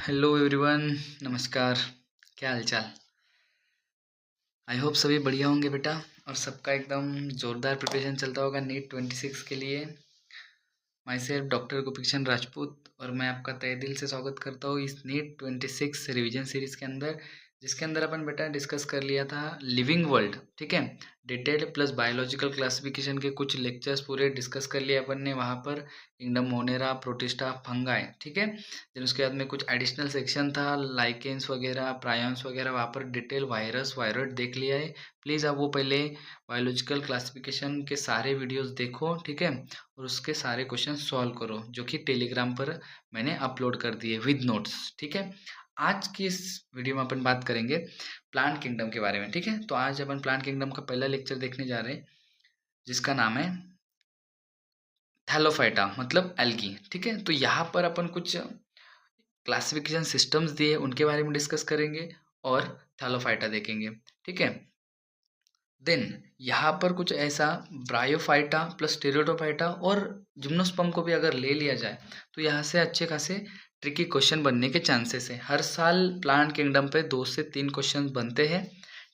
Hello everyone. नमस्कार। क्या हालचाल। आई होप सभी बढ़िया होंगे बेटा। और सबका एकदम ज़ोरदार प्रिपरेशन चलता होगा नीट 26 के लिए। My self doctor Gopikishan Rajput और मैं आपका तहे दिल से स्वागत करता हूँ इस नीट 26 रिवीजन सीरीज़ के अंदर, जिसके अंदर अपन बेटा डिस्कस कर लिया था लिविंग वर्ल्ड। ठीक है, डिटेल्ड प्लस बायोलॉजिकल क्लासिफिकेशन के कुछ लेक्चर्स पूरे डिस्कस कर लिए अपन ने वहाँ पर। Kingdom Monera, protista, fungi. ठीक है, देन उसके बाद में कुछ एडिशनल सेक्शन था लाइकेंस वगैरह, प्रायंस वगैरह, वहाँ पर डिटेल वायरस वायरट देख लिया है। प्लीज़ आप वो पहले बायोलॉजिकल क्लासिफिकेशन के सारे वीडियोस देखो। ठीक है, और उसके सारे क्वेश्चन सॉल्व करो जो कि टेलीग्राम पर मैंने अपलोड कर दिए विद नोट्स। ठीक है, आज की इस वीडियो में अपन बात करेंगे प्लांट किंगडम के बारे में। ठीक है, तो आज अपन प्लांट किंगडम का पहला लेक्चर देखने जा रहे हैं जिसका नाम है थैलोफाइटा मतलब एल्गी। ठीक है, तो यहाँ पर अपन कुछ क्लासिफिकेशन सिस्टम्स दिए उनके बारे में डिस्कस करेंगे और थैलोफाइटा देखेंगे। ठीक है, देन यहाँ पर कुछ ऐसा ब्रायोफाइटा प्लस टेरिडोफाइटा और जिम्नोस्पर्म को भी अगर ले लिया जाए तो यहाँ से अच्छे खासे ट्रिकी क्वेश्चन बनने के चांसेस है। हर साल प्लांट किंगडम पे 2 से 3 क्वेश्चन बनते हैं।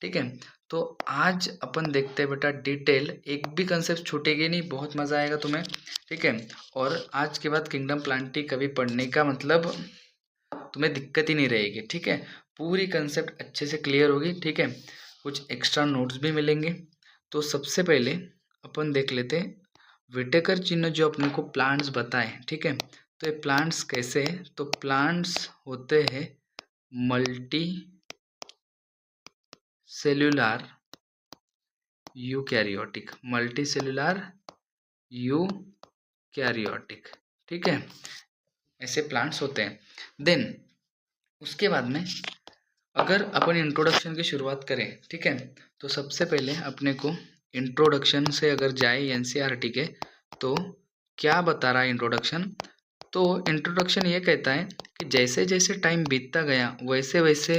ठीक है, तो आज अपन देखते हैं बेटा डिटेल, एक भी कंसेप्ट छूटेगी नहीं, बहुत मज़ा आएगा तुम्हें। ठीक है, और आज के बाद किंगडम प्लांटी कभी पढ़ने का मतलब तुम्हें दिक्कत ही नहीं रहेगी। ठीक है, पूरी कंसेप्ट अच्छे से क्लियर होगी। ठीक है, कुछ एक्स्ट्रा नोट्स भी मिलेंगे। तो सबसे पहले अपन देख लेते हैं विटेकर जी ने जो अपने को प्लांट्स बताए। ठीक है, तो ये प्लांट्स कैसे हैं, तो प्लांट्स होते हैं multi cellular eukaryotic, multi cellular eukaryotic. ठीक है, ऐसे प्लांट्स होते हैं। देन उसके बाद में अगर अपन इंट्रोडक्शन की शुरुआत करें, ठीक है, तो सबसे पहले अपने को इंट्रोडक्शन से अगर जाए एनसीईआरटी के, तो क्या बता रहा है इंट्रोडक्शन। तो इंट्रोडक्शन ये कहता है कि जैसे जैसे टाइम बीतता गया वैसे वैसे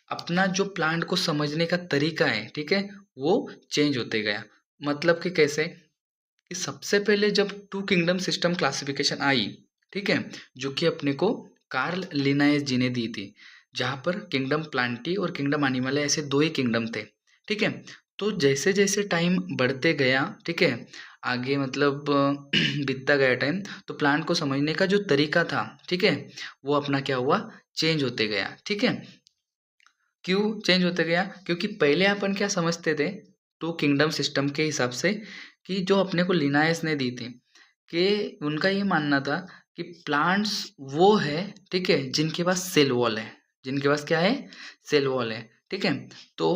अपना जो प्लांट को समझने का तरीका है, ठीक है, वो चेंज होते गया। मतलब कि कैसे कि सबसे पहले जब टू किंगडम सिस्टम क्लासिफिकेशन आई, ठीक है, जो कि अपने को कार्ल लिनायस जी ने दी थी, जहाँ पर किंगडम प्लांटी और किंगडम एनिमल ऐसे दो ही किंगडम थे। ठीक है, तो जैसे जैसे टाइम बढ़ते गया, ठीक है, आगे मतलब बीतता गया टाइम, तो प्लांट को समझने का जो तरीका था, ठीक है, वो अपना क्या हुआ, चेंज होते गया। ठीक है, क्यों चेंज होते गया, क्योंकि पहले अपन क्या समझते थे टू किंगडम सिस्टम के हिसाब से कि जो अपने को लिनायस ने दी थी, कि उनका ये मानना था कि प्लांट्स वो है, ठीक है, जिनके पास सेल वॉल है, जिनके पास क्या है, सेल वॉल है। ठीक है, तो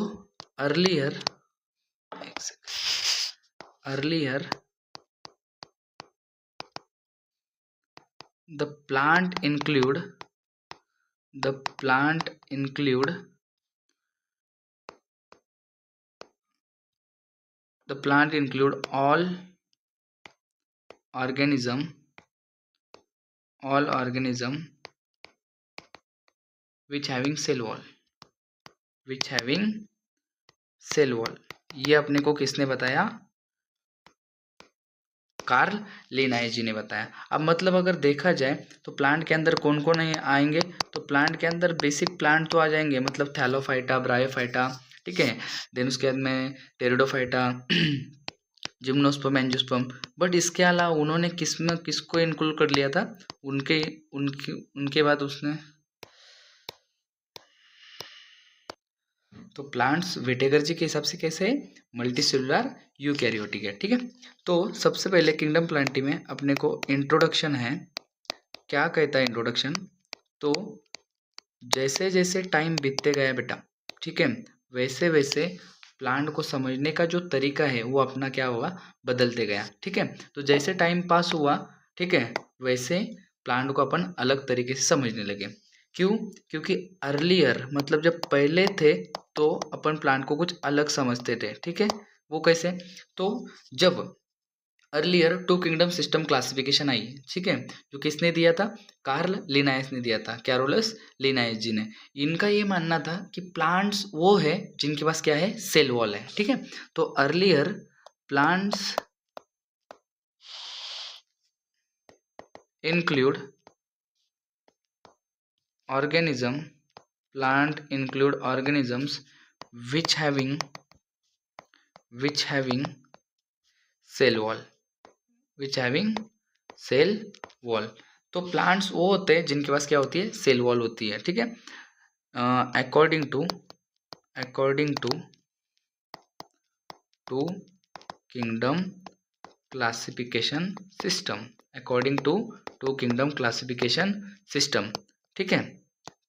earlier earlier the plant include the plant include the plant include organism all organism which having cell wall, which having cell wall। ये अपने को किसने बताया, कार्ल लिनायस जी ने बताया। अब मतलब अगर देखा जाए तो प्लांट के अंदर कौन कौन आएंगे, तो प्लांट के अंदर बेसिक प्लांट तो आ जाएंगे, मतलब थैलोफाइटा, ब्रायोफाइटा। ठीक है, देन उसके बाद में टेरिडोफाइटा, जिम्नोस्पर्म, एंजियोस्पर्म। बट इसके अलावा उन्होंने किसमें किसको इंक्लूड कर लिया था, उनके उनके उनके बाद उसने, तो प्लांट्स विटेकर जी के हिसाब से कैसे है, मल्टी सेलुलर यूकैरियोटिक है। ठीक है, तो सबसे पहले किंगडम प्लांटी में अपने को इंट्रोडक्शन है, क्या कहता है इंट्रोडक्शन, तो जैसे जैसे टाइम बीतते गया बेटा, ठीक है, वैसे वैसे प्लांट को समझने का जो तरीका है वो अपना क्या होगा, बदलते गया। ठीक है, तो जैसे टाइम पास हुआ, ठीक है, वैसे प्लांट को अपन अलग तरीके से समझने लगे। क्यों, क्योंकि अर्लियर मतलब जब पहले थे तो अपन प्लांट को कुछ अलग समझते थे। ठीक है, वो कैसे, तो जब earlier two kingdom system classification आई, ठीक है, जो किसने दिया था, कार्ल लिनायस ने दिया था, कैरोलस लिनायस जी ने। इनका ये मानना था कि प्लांट्स वो है जिनके पास क्या है, सेल वॉल है। ठीक है, तो earlier plants include organism, plant include organisms which having cell wall, which having cell wall। तो प्लांट्स वो होते हैं जिनके पास क्या होती है, सेल वॉल होती है, ठीक है। According to kingdom classification system, according to kingdom classification system, ठीक है।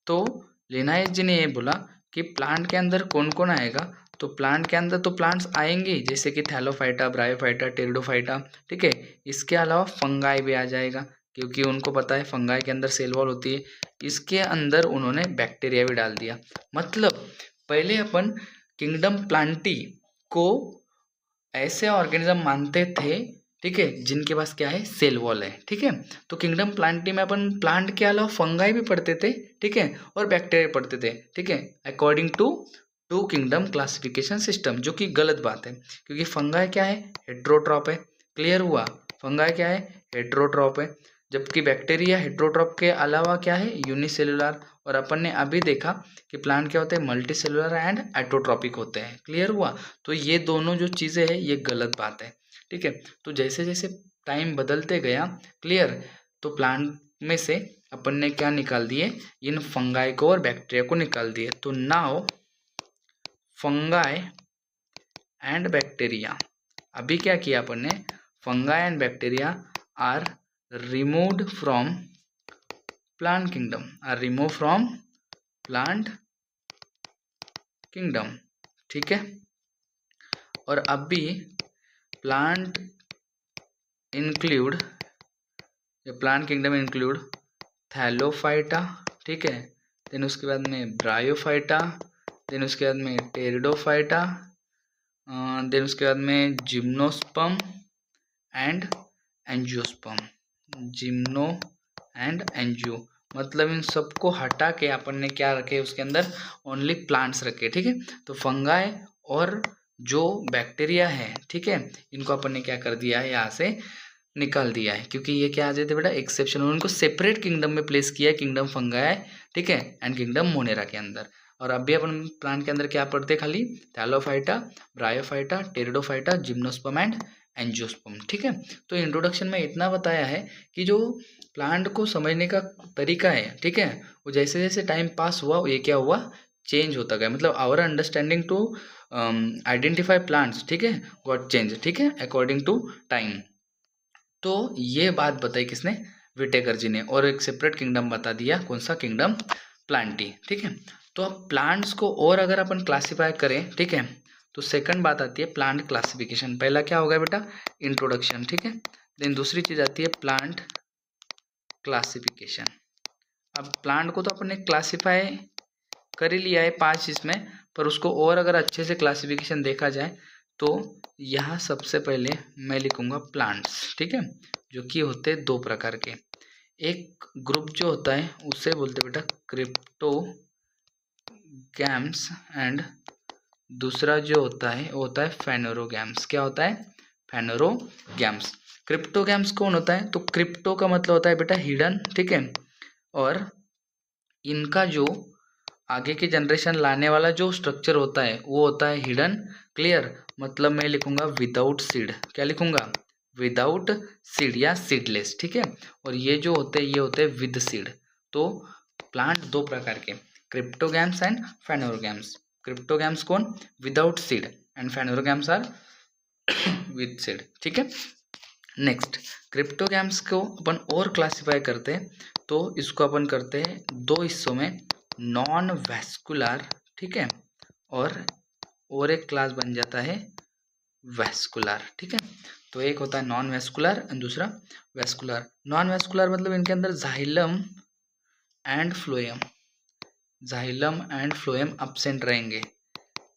तो लिनायस जी ने ये बोला कि प्लांट के अंदर कौन कौन आएगा, तो प्लांट के अंदर तो प्लांट्स आएंगे ही, जैसे कि थैलोफाइटा, ब्रायोफाइटा, टेरिडोफाइटा, ठीक है। इसके अलावा फंगाई भी आ जाएगा, क्योंकि उनको पता है फंगाई के अंदर सेल वॉल होती है। इसके अंदर उन्होंने बैक्टीरिया भी डाल दिया। मतलब पहले अपन किंगडम प्लांटी को ऐसे ऑर्गेनिज्म मानते थे, ठीक है, जिनके पास क्या है, सेल वॉल है, ठीक है। तो किंगडम प्लांटी में अपन प्लांट के अलावा फंगाई भी पढ़ते थे, ठीक है, और बैक्टीरिया पढ़ते थे, ठीक है, according to kingdom classification system, जो कि गलत बात है, क्योंकि फंगाई क्या है, हेट्रोट्रॉप है। क्लियर हुआ, फंगाई क्या है, हेट्रोट्रॉप है, जबकि बैक्टीरिया हेट्रोट्रॉप के अलावा क्या है, यूनिसेलुलर। और अपन ने अभी देखा कि प्लांट क्या होते हैं, मल्टी सेलुलर एंड एटोट्रॉपिक होते हैं। क्लियर हुआ, तो ये दोनों जो चीज़ें हैं ये गलत बात है, ठीक है। तो जैसे जैसे टाइम बदलते गया, क्लियर, तो प्लांट में से अपन ने क्या निकाल दिए, इन फंगाई को और बैक्टीरिया को निकाल दिए। तो नाउ फंगाई एंड बैक्टीरिया, अभी क्या किया अपन ने, fungi and bacteria are removed from plant kingdom, are remove from plant kingdom, ठीक है। और अभी plant include, plant kingdom include thallophyta, ठीक है, देन उसके बाद में ब्रायोफाइटा, देन उसके बाद में टेरिडोफाइटा, देन उसके बाद में gymnosperm and angiosperm, gymno and angio. मतलब इन सबको हटा के अपन ने क्या रखे उसके अंदर, ओनली प्लांट्स रखे, ठीक है। तो फंगाई और जो बैक्टीरिया है, ठीक है, इनको अपन ने क्या कर दिया है, यहाँ से निकाल दिया है, क्योंकि ये क्या आ जाते बेटा, एक्सेप्शन, उनको सेपरेट किंगडम में प्लेस किया है, किंगडम फंगाई, ठीक है, एंड किंगडम मोनेरा के अंदर। और अभी अपन प्लांट के अंदर क्या पढ़ते हैं, खाली Thallophyta, bryophyta, pteridophyta, gymnosperm and angiosperm, ठीक है। तो इंट्रोडक्शन में इतना बताया है कि जो प्लांट को समझने का तरीका है, ठीक है, वो जैसे जैसे टाइम पास हुआ ये क्या हुआ, चेंज होता गया। मतलब our understanding to identify plants, ठीक है, गॉट चेंज, ठीक है, अकॉर्डिंग टू टाइम। तो ये बात बताई किसने, विटेकर जी ने, और एक सेपरेट किंगडम बता दिया, कौन सा, किंगडम प्लांटी, ठीक है। तो अब प्लांट्स को और अगर अपन क्लासिफाई करें, ठीक है, तो सेकंड बात आती है प्लांट क्लासिफिकेशन। पहला क्या होगा बेटा, इंट्रोडक्शन, ठीक है। देन दूसरी चीज आती है प्लांट क्लासिफिकेशन। अब प्लांट को तो अपन ने क्लासिफाई कर ही लिया है 5 इसमें, पर उसको और अगर अच्छे से क्लासिफिकेशन देखा जाए तो यहाँ सबसे पहले मैं लिखूंगा प्लांट्स, ठीक है, जो कि होते हैं 2 प्रकार के। एक ग्रुप जो होता है उसे बोलते हैं बेटा क्रिप्टोगैम्स, एंड दूसरा जो होता है वो होता है फेनोरोगैम्स। क्या होता है, फेनोरोगैम्स। क्रिप्टोगैम्स कौन होता है, तो क्रिप्टो का मतलब होता है बेटा हिडन, ठीक है, और इनका जो आगे की जनरेशन लाने वाला जो स्ट्रक्चर होता है वो होता है हिडन। क्लियर, मतलब मैं लिखूंगा विदाउट सीड, क्या लिखूंगा, विदाउट सीड या सीडलेस, ठीक है। और ये जो होते हैं ये होते हैं विद सीड। तो प्लांट 2 प्रकार के, क्रिप्टोगैम्स एंड फेनोरोगैम्स। क्रिप्टोगैम्स कौन, without seed, and phanerogams are with seed, ठीक है। नेक्स्ट, क्रिप्टोगैम्स को अपन और क्लासिफाई करते हैं, तो इसको अपन करते हैं 2 हिस्सों में, नॉन वैस्कुलर, ठीक है, और एक क्लास बन जाता है वैस्कुलर, ठीक है। तो एक होता है नॉन वैस्कुलर एंड दूसरा वैस्कुलर। नॉन वैस्कुलर मतलब इनके अंदर xylem and phloem, xylem and phloem absent रहेंगे,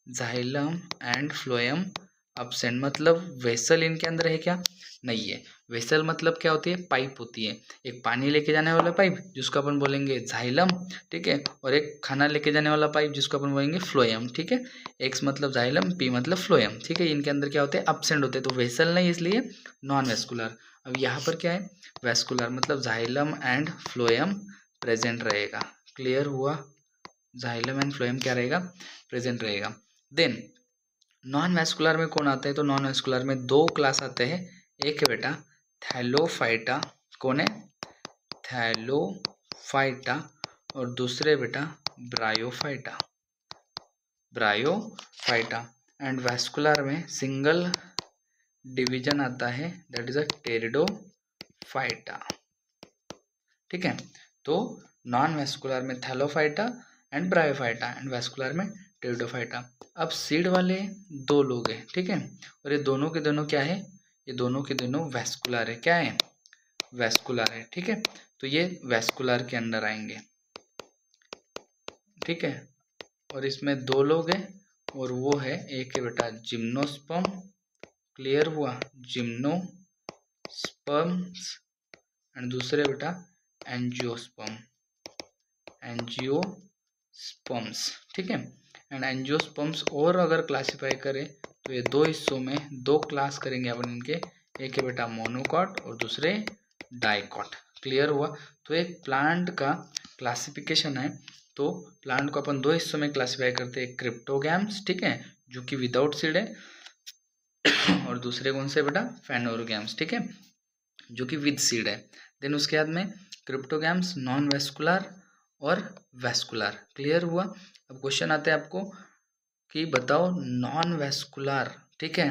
जाइलम एंड फ्लोएम अब्सेंट। मतलब वेसल इनके अंदर है क्या, नहीं है। वेसल मतलब क्या होती है, पाइप होती है, एक पानी लेके जाने वाला पाइप जिसको अपन बोलेंगे जाइलम, ठीक है, और एक खाना लेके जाने वाला पाइप जिसको अपन बोलेंगे फ्लोएम, ठीक है। एक्स मतलब जाइलम, पी मतलब फ्लोएम, ठीक है। इनके अंदर क्या होते हैं, अब्सेंट होते हैं, तो वेसल नहीं, इसलिए नॉन वेस्कुलर। अब यहाँ पर क्या है, वेस्कुलर, मतलब जाइलम एंड फ्लोएम प्रेजेंट रहेगा। क्लियर हुआ, जाइलम एंड फ्लोएम क्या रहेगा, प्रेजेंट रहेगा। देन नॉन वेस्कुलर में कौन आता है, तो नॉन वेस्कुलर में दो क्लास आते हैं, एक है बेटा थैलोफाइटा, कौन है, थैलोफाइटा, और दूसरे बेटा ब्रायोफाइटा, ब्रायोफाइटा। एंड वेस्कुलर में सिंगल डिवीजन आता है, दैट इज अ टेरिडोफाइटा, ठीक है। तो नॉन वेस्कुलर में Thallophyta and bryophyta, and vascular में टेरिडोफाइटा। अब सीड वाले दो लोग हैं, ठीक है, और ये दोनों के दोनों क्या है, ये दोनों के दोनों वेस्कुलर है, क्या है, वेस्कुलर है, ठीक है। तो ये वेस्कुलर के अंडर आएंगे, ठीक है। और इसमें दो लोग हैं, और वो है, एक है बेटा जिम्नोस्पर्म, क्लियर हुआ, जिम्नोस्पर्म्स, एंड दूसरे बेटा एंजियोस्पर्म, एंजियोस्पर्म्स, ठीक है। एंड एंजियोस्पर्म्स और अगर क्लासिफाई करें तो ये दो हिस्सों में दो क्लास करेंगे अपन इनके, एक है बेटा मोनोकॉट और दूसरे डाइकॉट, क्लियर हुआ। तो एक प्लांट का क्लासिफिकेशन है, तो प्लांट को अपन दो हिस्सों में क्लासिफाई करते हैं, क्रिप्टोगैम्स, ठीक है, जो कि विदाउट सीड है, और दूसरे कौन से बेटा फेनोरोगैम्स, ठीक है, जो कि विद सीड है। देन उसके बाद में क्रिप्टोगैम्स नॉन वेस्कुलर और वेस्कुलर, क्लियर हुआ। अब क्वेश्चन आते हैं आपको कि बताओ नॉन वेस्कुलर, ठीक है,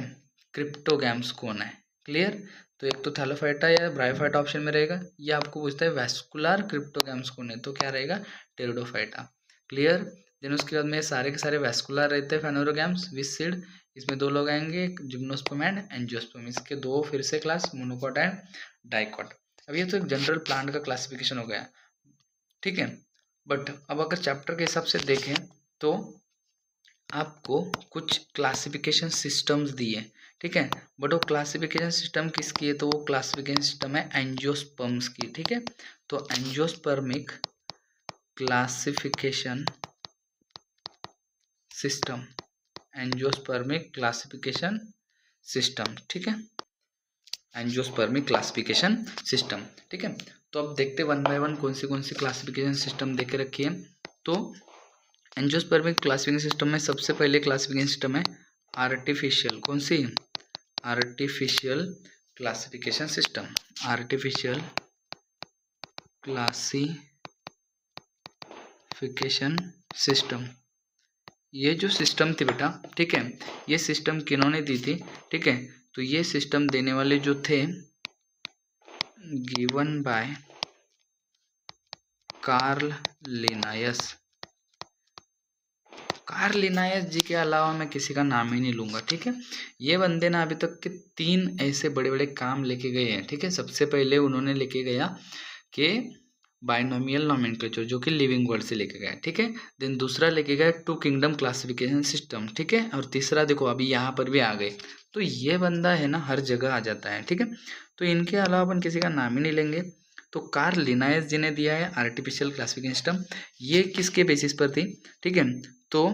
क्रिप्टोगैम्स कौन है, क्लियर। तो एक तो थैलोफाइटा या ब्रायोफाइटा ऑप्शन में रहेगा, या आपको पूछता है वेस्कुलर क्रिप्टोगैम्स कौन है, तो क्या रहेगा, टेरिडोफाइटा, क्लियर। देन उसके बाद में सारे के सारे वेस्कुलर रहते हैं फेनोरोगैम्स विद सीड, इसमें दो लोग आएंगे, जिम्नोस्पर्म एंड एंजियोस्पर्म, इसके दो फिर से क्लास, मोनोकॉट एंड डाइकॉट। अब ये तो एक जनरल प्लांट का क्लासिफिकेशन हो गया, ठीक है। बट अब अगर चैप्टर के हिसाब से देखें तो आपको कुछ क्लासिफिकेशन सिस्टम्स दिए, ठीक है, बट वो क्लासिफिकेशन सिस्टम किसकी है, तो वो क्लासिफिकेशन सिस्टम है एंजियोस्पर्म्स की, ठीक है। तो angiospermic classification system, angiospermic classification system, ठीक है, एंजियोस्पर्मिक क्लासिफिकेशन सिस्टम, ठीक है। तो अब देखते वन बाय वन कौन सी क्लासिफिकेशन सिस्टम देके रखी है। तो एंजियोस्पर्मिक क्लासिफिकेशन सिस्टम में सबसे पहले क्लासिफिकेशन सिस्टम है आर्टिफिशियल, कौन सी, artificial classification system, artificial classification system. ये जो सिस्टम थी बेटा, ठीक है, ये सिस्टम किन्होंने दी थी, ठीक है, तो ये सिस्टम देने वाले जो थे, given by Carl Linnaeus, Carl Linnaeus ji के अलावा मैं किसी का नाम ही नहीं लूंगा, ठीक है। ये बंदे ना अभी तक के 3 ऐसे बड़े बड़े काम लेके गए हैं, ठीक है। सबसे पहले उन्होंने लेके गया कि बाइनोमियल नोमेनक्लेचर, जो कि लिविंग वर्ड से लेके गया, ठीक है। देन दूसरा लेके गया 2 किंगडम क्लासिफिकेशन सिस्टम, ठीक है, और तीसरा देखो अभी यहाँ पर भी आ गए। तो ये बंदा है ना हर जगह आ जाता है, ठीक है। तो इनके अलावा अपन किसी का नाम ही नहीं लेंगे। तो कार्ल लिनायस जी ने दिया है आर्टिफिशियल क्लासिफिकेशन सिस्टम, ये किसके बेसिस पर थी, ठीक है, तो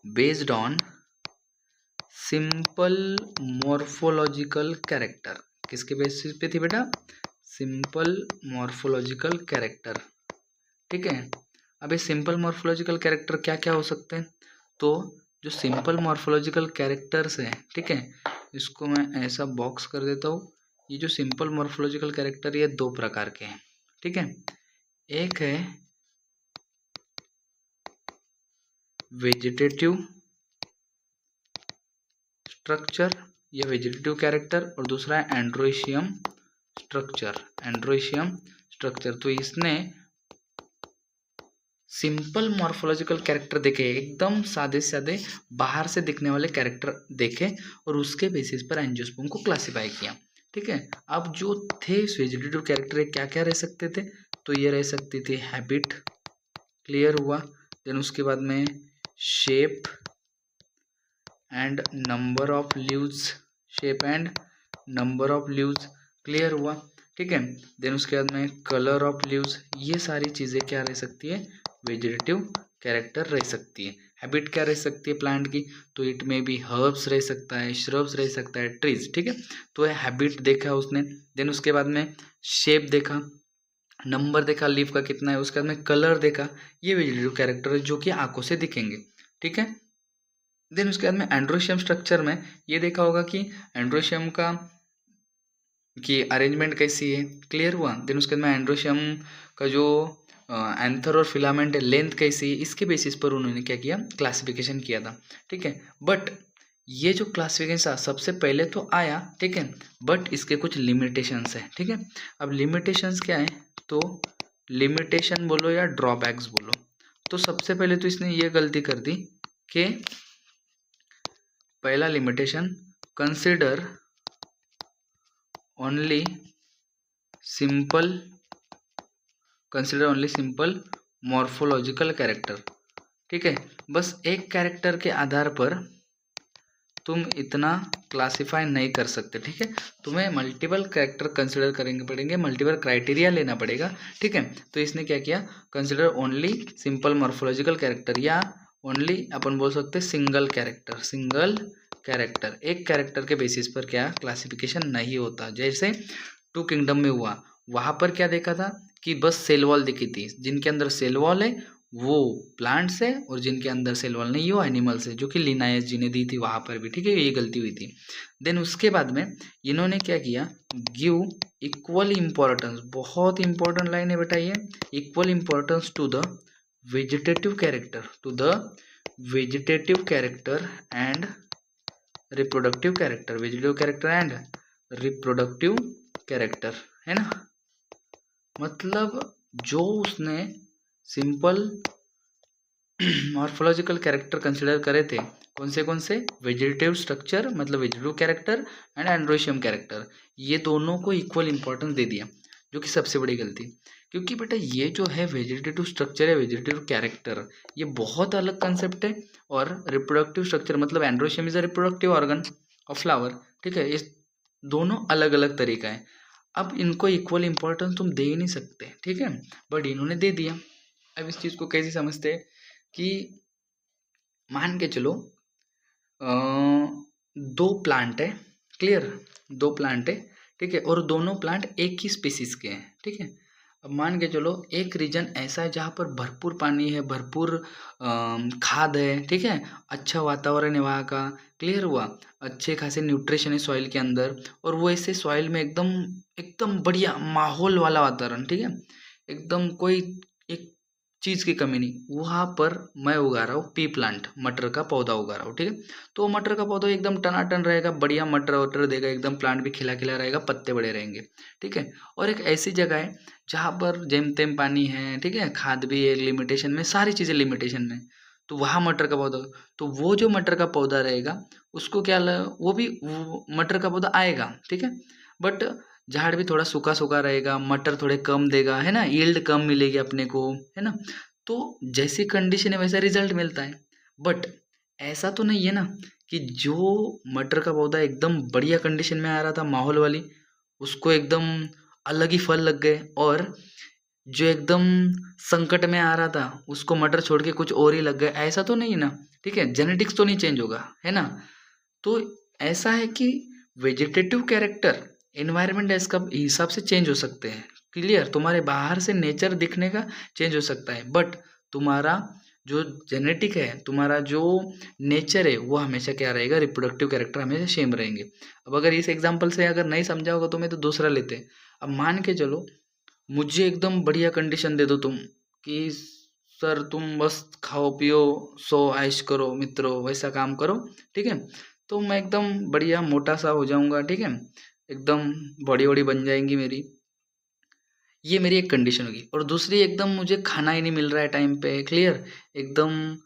based on simple morphological character, किसके बेसिस पे थी बेटा, सिंपल मॉर्फोलॉजिकल कैरेक्टर, ठीक है। अब ये सिंपल मॉर्फोलॉजिकल कैरेक्टर क्या क्या हो सकते हैं, तो जो सिंपल मॉर्फोलॉजिकल कैरेक्टर्स हैं, ठीक है, इसको मैं ऐसा बॉक्स कर देता हूँ। ये जो सिंपल मॉर्फोलॉजिकल कैरेक्टर ये 2 प्रकार के हैं, ठीक है। एक है वेजिटेटिव स्ट्रक्चर या वेजिटेटिव कैरेक्टर, और दूसरा है एंड्रोइशियम स्ट्रक्चर, एंड्रोइशियम स्ट्रक्चर। तो इसने सिंपल मॉर्फोलॉजिकल कैरेक्टर देखे, एकदम सादे सादे बाहर से दिखने वाले कैरेक्टर देखे, और उसके बेसिस पर एंजियोस्पर्म को क्लासिफाई किया, ठीक है। अब जो थे वेजिटेटिव कैरेक्टर क्या क्या रह सकते थे, तो ये रह सकती थी हैबिट, क्लियर हुआ। देन उसके बाद में shape and number of leaves, shape and number of leaves, clear हुआ, ठीक है। देन उसके बाद में कलर ऑफ लीव्स, ये सारी चीज़ें क्या रह सकती है, वेजिटेटिव कैरेक्टर रह सकती है। हैबिट क्या रह सकती है प्लांट की, तो इट में भी हर्ब्स रह सकता है, श्रब्स रह सकता है, ट्रीज, ठीक है। तो हैबिट देखा उसने। देन उसके बाद में शेप देखा, नंबर देखा लीफ का कितना है, उसके बाद में कलर देखा, ये वेजिटेटिव कैरेक्टर है जो कि आंखों से दिखेंगे, ठीक है। देन उसके बाद में एंड्रोशियम स्ट्रक्चर में ये देखा होगा कि एंड्रोशियम का कि अरेंजमेंट कैसी है, क्लियर हुआ। देन उसके बाद में एंड्रोशियम का जो एंथर और फिलामेंट है, लेंथ कैसी है, इसके बेसिस पर उन्होंने क्या किया, क्लासिफिकेशन किया था, ठीक है। बट ये जो क्लासिफिकेशन सबसे पहले तो आया, ठीक है, बट इसके कुछ लिमिटेशंस है, ठीक है। अब लिमिटेशंस क्या है, तो लिमिटेशन बोलो या ड्रॉबैक्स बोलो, तो सबसे पहले तो इसने ये गलती कर दी कि पहला limitation, consider only simple morphological character, ठीक है। बस एक कैरेक्टर के आधार पर तुम इतना क्लासिफाई नहीं कर सकते, ठीक है। तुम्हें मल्टीपल कैरेक्टर कंसिडर करेंगे पड़ेंगे, मल्टीपल क्राइटेरिया लेना पड़ेगा, ठीक है। तो इसने क्या किया, consider only simple morphological character, या ओनली अपन बोल सकते सिंगल कैरेक्टर, एक कैरेक्टर के बेसिस पर क्या क्लासिफिकेशन नहीं होता। जैसे टू किंगडम में हुआ, वहां पर क्या देखा था कि बस सेल वॉल दिखी थी, जिनके अंदर सेल वॉल है वो प्लांट्स है, और जिनके अंदर सेल वॉल नहीं है वो एनिमल्स है, जो कि लिनायस जी ने दी थी वहां पर भी, ठीक है, ये गलती हुई थी। देन उसके बाद में इन्होंने क्या किया, गिव इक्वल इंपॉर्टेंस, बहुत इंपॉर्टेंट लाइन है बेटा ये, equal importance to the vegetative character and reproductive character, vegetative character and reproductive character, है ना। मतलब जो उसने सिंपल मॉर्फोलॉजिकल कैरेक्टर कंसिडर करे थे, कौन से वेजिटेटिव स्ट्रक्चर मतलब vegetative character and androecium character, ये दोनों को इक्वल इंपॉर्टेंस दे दिया, जो कि सबसे बड़ी गलती, क्योंकि बेटा ये जो है वेजिटेटिव स्ट्रक्चर है, वेजिटेटिव कैरेक्टर, ये बहुत अलग कंसेप्ट है, और रिप्रोडक्टिव स्ट्रक्चर मतलब androecium is a reproductive organ of flower, ठीक है। इस दोनों अलग अलग तरीका है, अब इनको इक्वल इंपॉर्टेंस तुम दे ही नहीं सकते, ठीक है, बट इन्होंने दे दिया। अब इस चीज को कैसे समझते हैं कि मान के चलो दो प्लांट है, क्लियर, दो प्लांट है, ठीक है, और दोनों प्लांट एक ही स्पीसीज के हैं, ठीक है। अब मान के चलो एक रीजन ऐसा है जहाँ पर भरपूर पानी है, भरपूर खाद है, ठीक है, अच्छा वातावरण है वहाँ का, क्लियर हुआ, अच्छे खासे न्यूट्रिशन है सॉइल के अंदर, और वो ऐसे सॉइल में एकदम एकदम बढ़िया माहौल वाला वातावरण, ठीक है, एकदम कोई एक चीज की कमी नहीं, वहां पर मैं उगा रहा हूँ पी प्लांट, मटर का पौधा उगा रहा हूँ, ठीक है। तो मटर का पौधा एकदम टनाटन रहेगा, बढ़िया मटर वटर देगा, एकदम प्लांट भी खिला खिला रहेगा, पत्ते बड़े रहेंगे, ठीक है। और एक ऐसी जगह है जहाँ पर जेम तेम पानी है, ठीक है, खाद भी है लिमिटेशन में, सारी चीजें लिमिटेशन में, तो वहाँ मटर का पौधा, तो वो जो मटर का पौधा रहेगा उसको क्या वो भी वो मटर का पौधा आएगा, ठीक है, बट झाड़ भी थोड़ा सूखा सूखा रहेगा, मटर थोड़े कम देगा, है ना, यील्ड कम मिलेगी अपने को, है ना। तो जैसी कंडीशन है वैसा रिजल्ट मिलता है, बट ऐसा तो नहीं है ना कि जो मटर का पौधा एकदम बढ़िया कंडीशन में आ रहा था माहौल वाली, उसको एकदम अलग ही फल लग गए, और जो एकदम संकट में आ रहा था उसको मटर छोड़ के कुछ और ही लग गए, ऐसा तो नहीं है ना, ठीक है, जेनेटिक्स तो नहीं चेंज होगा, है ना। तो ऐसा है कि वेजिटेटिव कैरेक्टर एनवायरनमेंट इसका हिसाब से चेंज हो सकते हैं, क्लियर, तुम्हारे बाहर से नेचर दिखने का चेंज हो सकता है, बट तुम्हारा जो जेनेटिक है, तुम्हारा जो नेचर है, वो हमेशा क्या रहेगा, रिप्रोडक्टिव कैरेक्टर हमेशा सेम रहेंगे। अब अगर इस एग्जांपल से अगर नहीं समझा होगा तो मैं तो दूसरा लेते हैं। अब मान के चलो मुझे एकदम बढ़िया कंडीशन दे दो तुम कि सर तुम बस खाओ पियो सो ऐश करो मित्रों, वैसा काम करो, ठीक है, तो मैं एकदम बढ़िया मोटा सा हो जाऊंगा, ठीक है, एकदम बॉडी वॉडी बन जाएंगी मेरी, ये मेरी एक कंडीशन होगी। और दूसरी एकदम मुझे खाना ही नहीं मिल रहा है टाइम पे, क्लियर, एकदम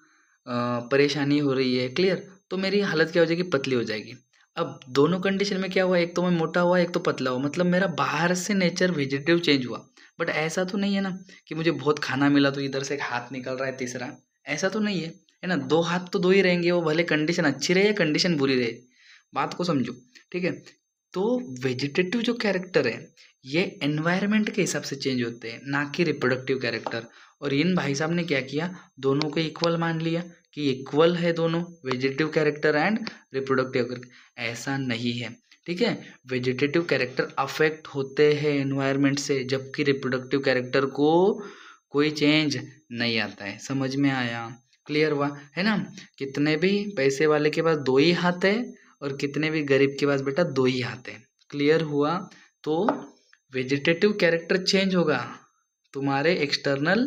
परेशानी हो रही है, क्लियर, तो मेरी हालत क्या हो जाएगी, पतली हो जाएगी। अब दोनों कंडीशन में क्या हुआ, एक तो मैं मोटा हुआ, एक तो पतला हुआ, मतलब मेरा बाहर से नेचर वेजिटेटिव चेंज हुआ, बट ऐसा तो नहीं है ना कि मुझे बहुत खाना मिला तो इधर से एक हाथ निकल रहा है तीसरा, ऐसा तो नहीं है ना, दो हाथ तो दो ही रहेंगे, वो भले कंडीशन अच्छी रहे या कंडीशन बुरी रहे, बात को समझो, ठीक है। तो वेजिटेटिव जो कैरेक्टर है ये एनवायरनमेंट के हिसाब से चेंज होते हैं, ना कि रिप्रोडक्टिव कैरेक्टर। और इन भाई साहब ने क्या किया, दोनों को इक्वल मान लिया कि इक्वल है दोनों, vegetative character and reproductive character, ऐसा नहीं है, ठीक है। वेजिटेटिव कैरेक्टर अफेक्ट होते हैं एनवायरनमेंट से, जबकि रिप्रोडक्टिव कैरेक्टर को कोई चेंज नहीं आता है। समझ में आया? क्लियर हुआ है ना? कितने भी पैसे वाले के पास 2 ही हाथ है और कितने भी गरीब के पास बेटा 2 ही हाथ है। क्लियर हुआ? तो वेजिटेटिव कैरेक्टर चेंज होगा तुम्हारे एक्सटर्नल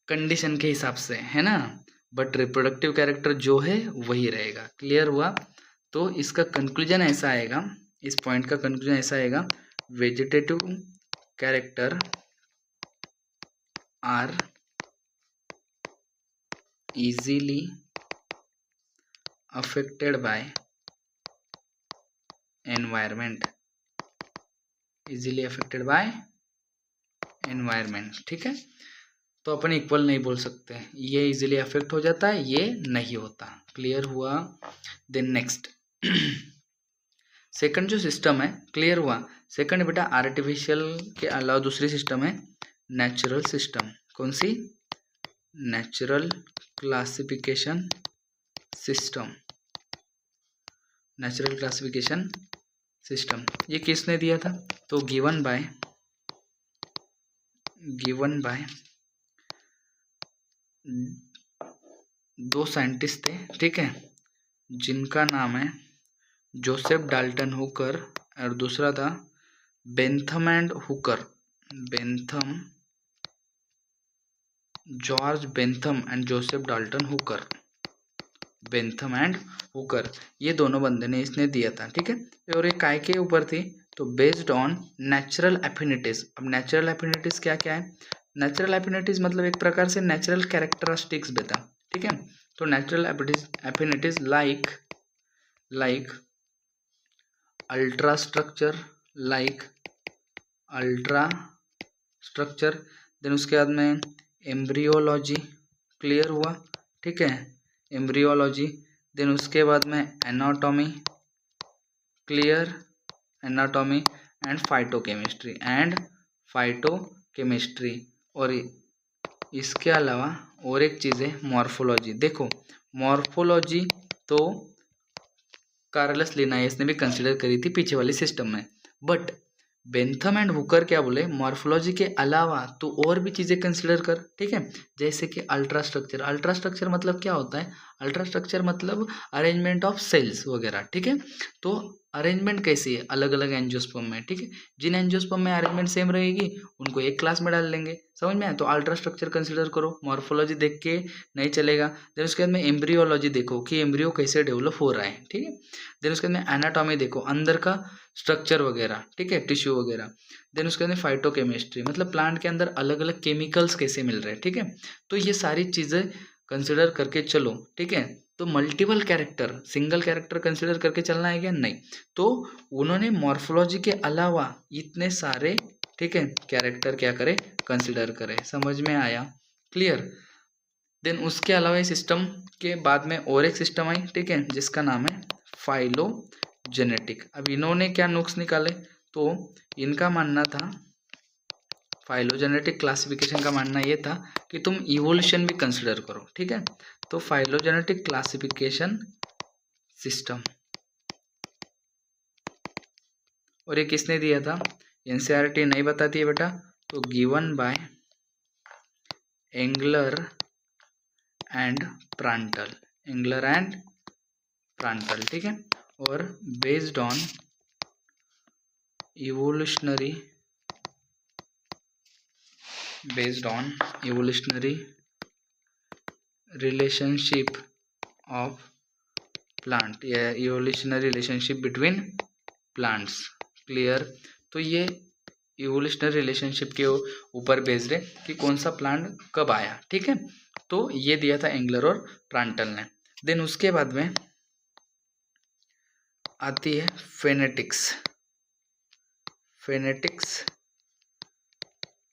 कंडीशन के हिसाब से, है ना, बट रिप्रोडक्टिव कैरेक्टर जो है वही रहेगा। क्लियर हुआ? तो इसका कंक्लूजन ऐसा आएगा, इस पॉइंट का कंक्लूजन ऐसा आएगा, vegetative character are easily affected by environment, easily affected by environment। ठीक है, तो अपन इक्वल नहीं बोल सकते, ये इजीली अफेक्ट हो जाता है, ये नहीं होता। क्लियर हुआ? देन नेक्स्ट सेकंड जो सिस्टम है, क्लियर हुआ? सेकंड बेटा आर्टिफिशियल के अलावा दूसरी सिस्टम है नेचुरल सिस्टम। कौन सी? Natural classification system. Natural classification system ये किसने दिया था? तो गिवन बाय 2 साइंटिस्ट थे, ठीक है, जिनका नाम है जोसेफ डाल्टन हुकर और दूसरा था Bentham and Hooker. George Bentham and Joseph Dalton Hooker. Bentham and Hooker, ये दोनों बंदे ने इसने दिया था, ठीक है। और ये काय के ऊपर थी? तो बेस्ड ऑन नेचुरल एफिनिटीज। अब नेचुरल एफिनिटीज क्या क्या है? नेचुरल एफिनिटीज मतलब एक प्रकार से नेचुरल कैरेक्टरिस्टिक्स बेटा, ठीक है। तो natural affinities like ultra structure, then उसके बाद में एम्ब्रियोलॉजी। क्लियर हुआ? ठीक है, एम्ब्रियोलॉजी। देन उसके बाद में anatomy. Clear? Anatomy and phytochemistry और इसके अलावा और एक चीज़ है मॉर्फोलॉजी। देखो मॉर्फोलॉजी तो कार्लस लिनायस ने भी कंसिडर करी थी पीछे वाली सिस्टम में, बट बेंथम एंड हुकर क्या बोले? मॉर्फोलॉजी के अलावा तो और भी चीज़ें कंसिडर कर, ठीक है, जैसे कि अल्ट्रा स्ट्रक्चर मतलब क्या होता है? अल्ट्रा स्ट्रक्चर मतलब अरेंजमेंट ऑफ सेल्स वगैरह, ठीक है। तो अरेंजमेंट कैसी है अलग अलग एंजियोस्पर्म में, ठीक है। जिन एंजियोस्पर्म में अरेंजमेंट सेम रहेगी उनको एक क्लास में डाल लेंगे, समझ में आया? तो अल्ट्रा स्ट्रक्चर कंसिडर करो, मॉर्फोलॉजी देख के नहीं चलेगा। देन उसके बाद में एम्ब्रियोलॉजी देखो कि एम्ब्रियो कैसे डेवलप हो रहा है, ठीक है। देन उसके बाद में एनाटॉमी देखो अंदर का स्ट्रक्चर वगैरह, ठीक है, टिश्यू वगैरह। देन उसके बाद फाइटोकेमिस्ट्री मतलब प्लांट के अंदर अलग अलग केमिकल्स कैसे मिल रहे हैं, ठीक है। तो ये सारी चीज़ें कंसिडर करके चलो, ठीक है। तो multiple character, single character consider करके चलना है क्या? नहीं। तो उन्होंने मॉर्फोलॉजी के अलावा इतने सारे, ठीक है, कैरेक्टर क्या करे? कंसिडर करे। समझ में आया? क्लियर? देन उसके अलावा इस सिस्टम के बाद में और एक सिस्टम आई, ठीक है, जिसका नाम है फाइलोजेनेटिक। अब इन्होंने क्या नुक्स निकाले? तो इनका मानना था, फाइलोजेनेटिक क्लासिफिकेशन का मानना ये था कि तुम इवोल्यूशन भी कंसिडर करो, ठीक है। तो फाइलोजेनेटिक क्लासिफिकेशन सिस्टम, और ये किसने दिया था? एनसीईआरटी नहीं बताती है बेटा, तो given by Engler and Prantl, ठीक है, और based on evolutionary relationship of plant या evolutionary relationship between plants. Clear? तो ये इवोल्यूशनरी रिलेशनशिप के ऊपर बेस्ड है कि कौन सा प्लांट कब आया, ठीक है। तो ये दिया था एंगलर और प्रांटल ने। देन उसके बाद में आती है फेनेटिक्स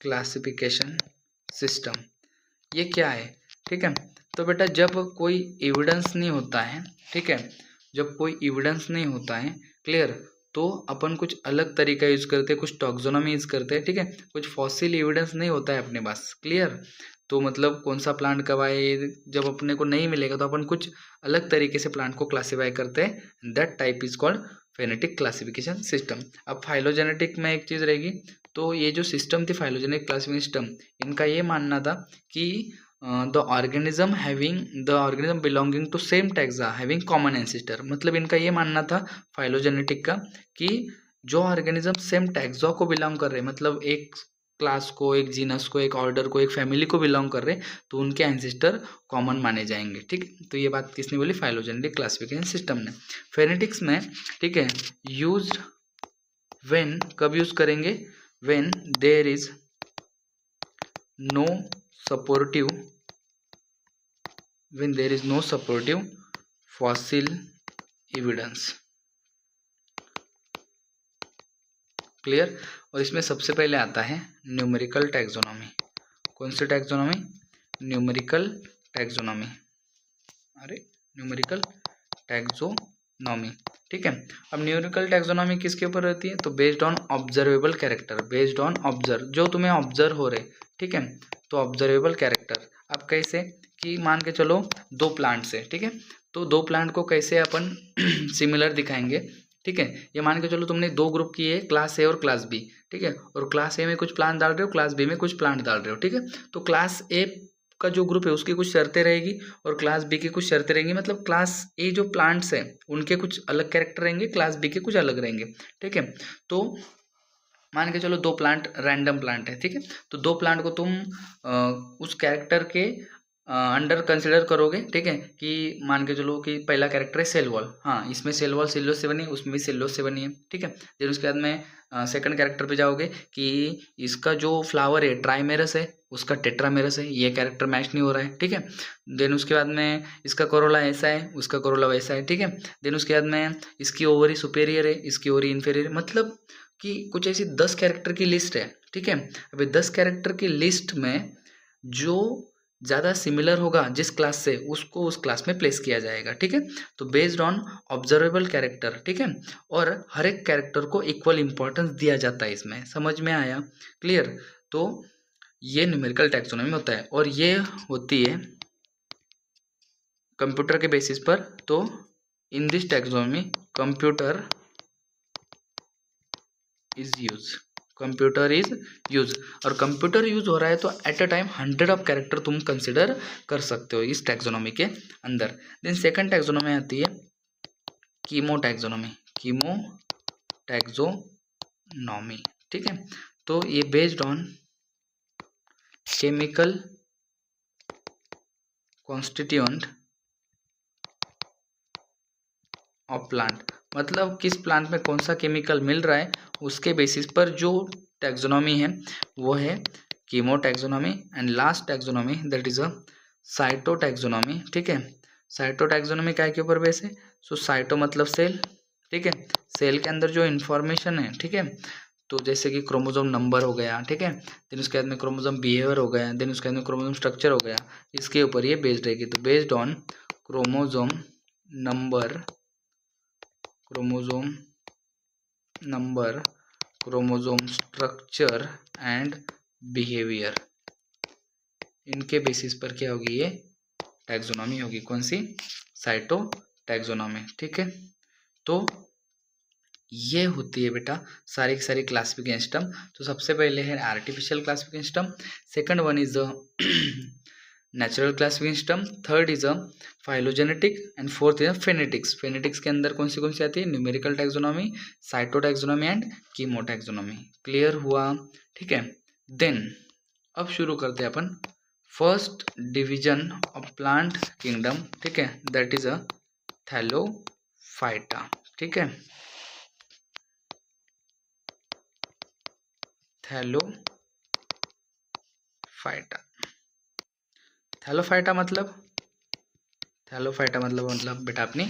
क्लासिफिकेशन सिस्टम। ये क्या है? ठीक है, तो बेटा जब कोई एविडेंस नहीं होता है, ठीक है, जब कोई एविडेंस नहीं होता है, क्लियर, तो अपन कुछ अलग तरीका यूज करते हैं, कुछ टॉक्सोनॉमी यूज करते हैं, ठीक है, कुछ फॉसिल एविडेंस नहीं होता है अपने पास, क्लियर। तो मतलब कौन सा प्लांट कब आए, जब अपने को नहीं मिलेगा तो अपन कुछ अलग तरीके से प्लांट को क्लासीफाई करते हैं। That type is called phonetic classification system. अब फाइलोजेनेटिक में एक चीज़ रहेगी, तो ये जो सिस्टम थी फाइलोजेनेटिक क्लासिफिकेशन सिस्टम, इनका ये मानना था कि the organism belonging to same taxa having common ancestor. मतलब इनका ये मानना था फाइलोजेनेटिक का कि जो ऑर्गेनिज्म सेम टैक्सा को बिलोंग कर रहे हैं, मतलब एक क्लास को, एक जीनस को, एक ऑर्डर को, एक फैमिली को बिलोंग कर रहे, तो उनके एंसेस्टर कॉमन माने जाएंगे। ठीक है, तो ये बात किसने बोली? फाइलोजेनेटिक क्लासिफिकेशन सिस्टम ने। फेनेटिक्स में, ठीक है, यूज व्हेन, कब यूज करेंगे? When there is no supportive, when there is no supportive fossil evidence। Clear? और इसमें सबसे पहले आता है न्यूमेरिकल टैक्सोनॉमी। कौन सी टैक्सोनॉमी? Numerical taxonomy. अरे न्यूमेरिकल टैक्सोनॉमी, ठीक है। अब न्यूमेरिकल टैक्सोनॉमी किसके ऊपर रहती है? तो based on observable character, based on observe, जो तुम्हें ऑब्जर्व हो रहे, ठीक है, तो ऑब्जर्वेबल कैरेक्टर। अब कैसे कि मान के चलो दो प्लांट्स है, ठीक है, तो दो प्लांट को कैसे अपन सिमिलर दिखाएंगे? ठीक है, ये मान के चलो तुमने दो ग्रुप किए, क्लास ए और क्लास बी, ठीक है, और क्लास ए में कुछ प्लांट डाल रहे हो, क्लास बी में कुछ प्लांट डाल रहे हो, ठीक है। तो क्लास ए का जो ग्रुप है उसकी कुछ शर्तें रहेगी और क्लास बी की कुछ शर्तें रहेंगी। मतलब क्लास ए जो प्लांट्स हैं उनके कुछ अलग कैरेक्टर रहेंगे, क्लास बी के कुछ अलग रहेंगे, ठीक है। तो मान के चलो दो प्लांट रैंडम प्लांट है, ठीक है, तो दो प्लांट को तुम उस कैरेक्टर के अंडर कंसिडर करोगे, ठीक है, कि मान के चलो कि पहला कैरेक्टर है सेल वॉल, हाँ, इसमें सेल वॉल सेल्यूलोज से बनी है, उसमें भी सेल्यूलोज से बनी है, ठीक है। फिर उसके बाद में सेकंड कैरेक्टर पे जाओगे कि इसका जो फ्लावर है ट्राइमेरस है, उसका टेट्रामेरस है, ये कैरेक्टर मैच नहीं हो रहा है, ठीक है। देन उसके बाद में इसका कोरोला ऐसा है, उसका कोरोला वैसा है, ठीक है। देन उसके बाद में इसकी ओवरी सुपेरियर है, इसकी ओवरी इन्फीरियर, मतलब कि कुछ ऐसी 10 कैरेक्टर की लिस्ट है, ठीक है। अभी 10 कैरेक्टर की लिस्ट में जो ज़्यादा सिमिलर होगा जिस क्लास से, उसको उस क्लास में प्लेस किया जाएगा, ठीक है। तो बेस्ड ऑन ऑब्जर्वेबल कैरेक्टर, ठीक है, और हर एक कैरेक्टर को इक्वल इंपॉर्टेंस दिया जाता है इसमें। समझ में आया? क्लियर? तो ये न्यूमेरिकल टैक्सोनॉमी होता है और ये होती है कंप्यूटर के बेसिस पर। तो in this taxonomy computer is use, computer is use, और कंप्यूटर यूज हो रहा है तो at a time 100 of character तुम कंसिडर कर सकते हो इस टैक्सोनॉमी के अंदर। देन सेकंड टैक्सोनॉमी आती है कीमो टैक्सोनॉमी, कीमो टैक्सोनॉमी, ठीक है। तो ये based on chemical constituent of plant, मतलब किस प्लांट में कौन सा केमिकल मिल रहा है उसके बेसिस पर जो टैक्सोनॉमी है वो है chemo taxonomy. And last taxonomy that is a cyto taxonomy, ठीक है। साइटो टैक्सोनॉमी क्या के ऊपर बेस है? सो साइटो मतलब सेल, ठीक है, सेल के अंदर जो इन्फॉर्मेशन है, ठीक है, तो जैसे कि क्रोमोसोम नंबर हो गया, ठीक है, देन उसके बाद में क्रोमोसोम बिहेवियर हो गया, देन उसके बाद में क्रोमोसोम स्ट्रक्चर हो गया, इसके ऊपर ये बेस्ड रहेगी। तो based on chromosome number, chromosome number, chromosome structure and behaviour, इनके बेसिस पर क्या होगी? ये टैक्सोनॉमी होगी। कौन सी? साइटो टैक्सोनॉमी, ठीक है। तो ये होती है बेटा सारी की सारी क्लासिफिकेशन सिस्टम। तो सबसे पहले है artificial classification system, second one is natural classification system, third is a phylogenetic and fourth is phenetics. Phenetics के अंदर कौन सी आती है? Numerical taxonomy, cyto taxonomy and chemo taxonomy. Clear हुआ? ठीक है। देन अब शुरू करते हैं अपन first division of plant kingdom, ठीक है, दैट इज अ थैलोफाइटा, ठीक है, थैलोफाइटा। थैलोफाइटा मतलब, थैलोफाइटा मतलब बेटा अपनी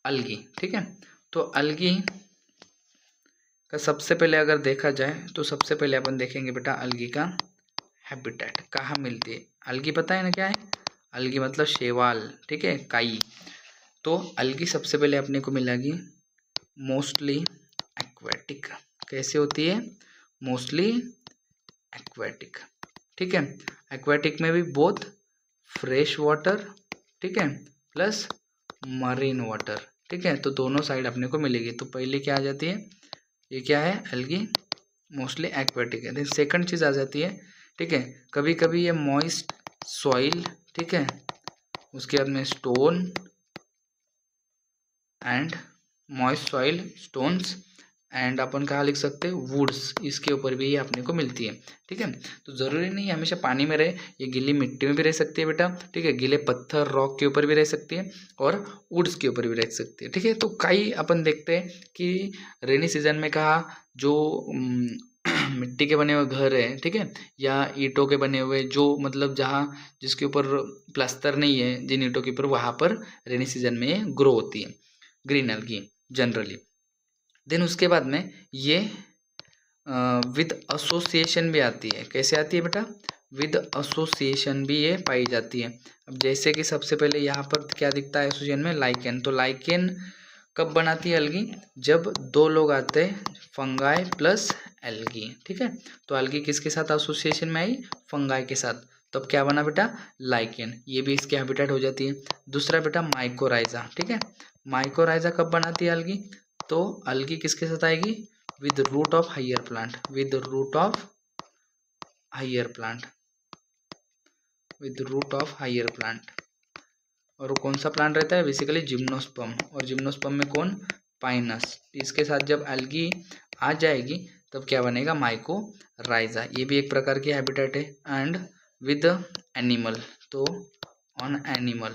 अलगी, ठीक है। तो अलगी का सबसे पहले अगर देखा जाए तो सबसे पहले अपन देखेंगे बेटा अलगी का हैबिटेट कहाँ मिलती है। अलगी पता है ना क्या है? अलगी मतलब शैवाल, ठीक है, काई। तो अलगी सबसे पहले अपने को मिलेगी मोस्टली एक्वेटिक। कैसे होती है? मोस्टली एक्वेटिक, ठीक है। एक्वेटिक में भी बोथ फ्रेश वाटर, ठीक है, प्लस मरीन वाटर, ठीक है। तो दोनों साइड अपने को मिलेगी। तो पहले क्या आ जाती है, ये क्या है, एल्गी, मोस्टली एक्वेटिक है। सेकंड चीज़ आ जाती है, ठीक है, कभी कभी ये मॉइस्ट सॉइल, ठीक है, उसके बाद में stone and moist soil, stones and अपन कहाँ लिख सकते हैं, वुड्स, इसके ऊपर भी ये अपने को मिलती है, ठीक है। तो ज़रूरी नहीं है हमेशा पानी में रहे, ये गीली मिट्टी में भी रह सकती है बेटा, ठीक है, गीले पत्थर रॉक के ऊपर भी रह सकती है और वुड्स के ऊपर भी रह सकती है, ठीक है। तो कई अपन देखते हैं कि रेनी सीजन में कहा जो मिट्टी के बने हुए घर है, ठीक है, या ईंटों के बने हुए, जो मतलब जहाँ जिसके ऊपर प्लास्टर नहीं है, जिन ईंटों के ऊपर, वहाँ पर रेनी सीजन में ग्रो होती है ग्रीन एल्गी जनरली। देन उसके बाद में ये विद एसोसिएशन भी आती है। कैसे आती है बेटा, विद एसोसिएशन भी ये पाई जाती है। अब जैसे कि सबसे पहले यहाँ पर क्या दिखता है एसोसिएशन में, लाइकेन। तो लाइकेन कब बनाती है एल्गी, जब दो लोग आते हैं, फंगाई प्लस एल्गी, ठीक है। तो एल्गी किसके साथ एसोसिएशन में आई, फंगाई के साथ, तब क्या बना बेटा, लाइकेन, ये भी इसके हैबिटेट हो जाती है। दूसरा बेटा माइकोराइजा, ठीक है, माइकोराइजा कब बनाती है एल्गी, तो एल्गी किसके साथ आएगी, with root of higher plant, with root of higher plant, with root of higher plant. और वो कौन सा प्लांट रहता है, बेसिकली जिम्नोस्पर्म, और जिम्नोस्पर्म में कौन, पाइनस। इसके साथ जब एल्गी आ जाएगी तब क्या बनेगा, माइकोराइजा, ये भी एक प्रकार की हैबिटेट है। एंड विद एनिमल, तो ऑन एनिमल,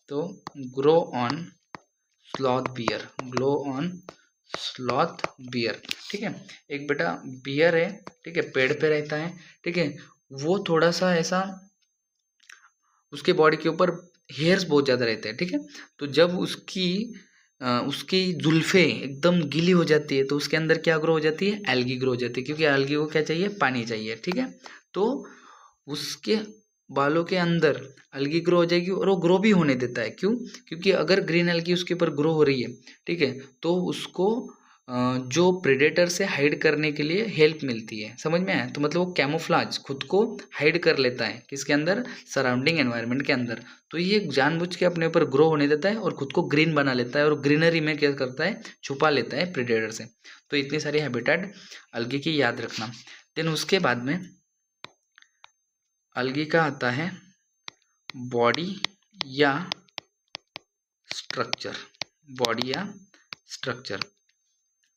तो grow on sloth bear, glow on sloth bear, ठीक है। एक बेटा बियर है, ठीक है, पेड़ पे रहता है, ठीक है, वो थोड़ा सा ऐसा, उसके बॉडी के ऊपर हेयर्स बहुत ज़्यादा रहते हैं, ठीक है। तो जब उसकी जुल्फे एकदम गीली हो जाती है तो उसके अंदर क्या ग्रो हो जाती है, एल्गी ग्रो हो जाती है, क्योंकि एल्गी को क्या चाहिए, पानी चाहिए, ठीक है। तो उसके बालों के अंदर एल्गी ग्रो हो जाएगी और वो ग्रो भी होने देता है, क्यों, क्योंकि अगर ग्रीन एल्गी उसके ऊपर ग्रो हो रही है, ठीक है, तो उसको जो प्रेडेटर से हाइड करने के लिए हेल्प मिलती है, समझ में आया। तो मतलब वो कैमोफ्लाज, खुद को हाइड कर लेता है किसके अंदर, सराउंडिंग एनवायरनमेंट के अंदर। तो ये जानबूझ के अपने ऊपर ग्रो होने देता है और खुद को ग्रीन बना लेता है और ग्रीनरी में क्या करता है, छुपा लेता है प्रेडेटर से। तो इतनी सारी हैबिटेट एल्गी की याद रखना। देन उसके बाद में एल्गी का आता है बॉडी या स्ट्रक्चर, बॉडी या स्ट्रक्चर।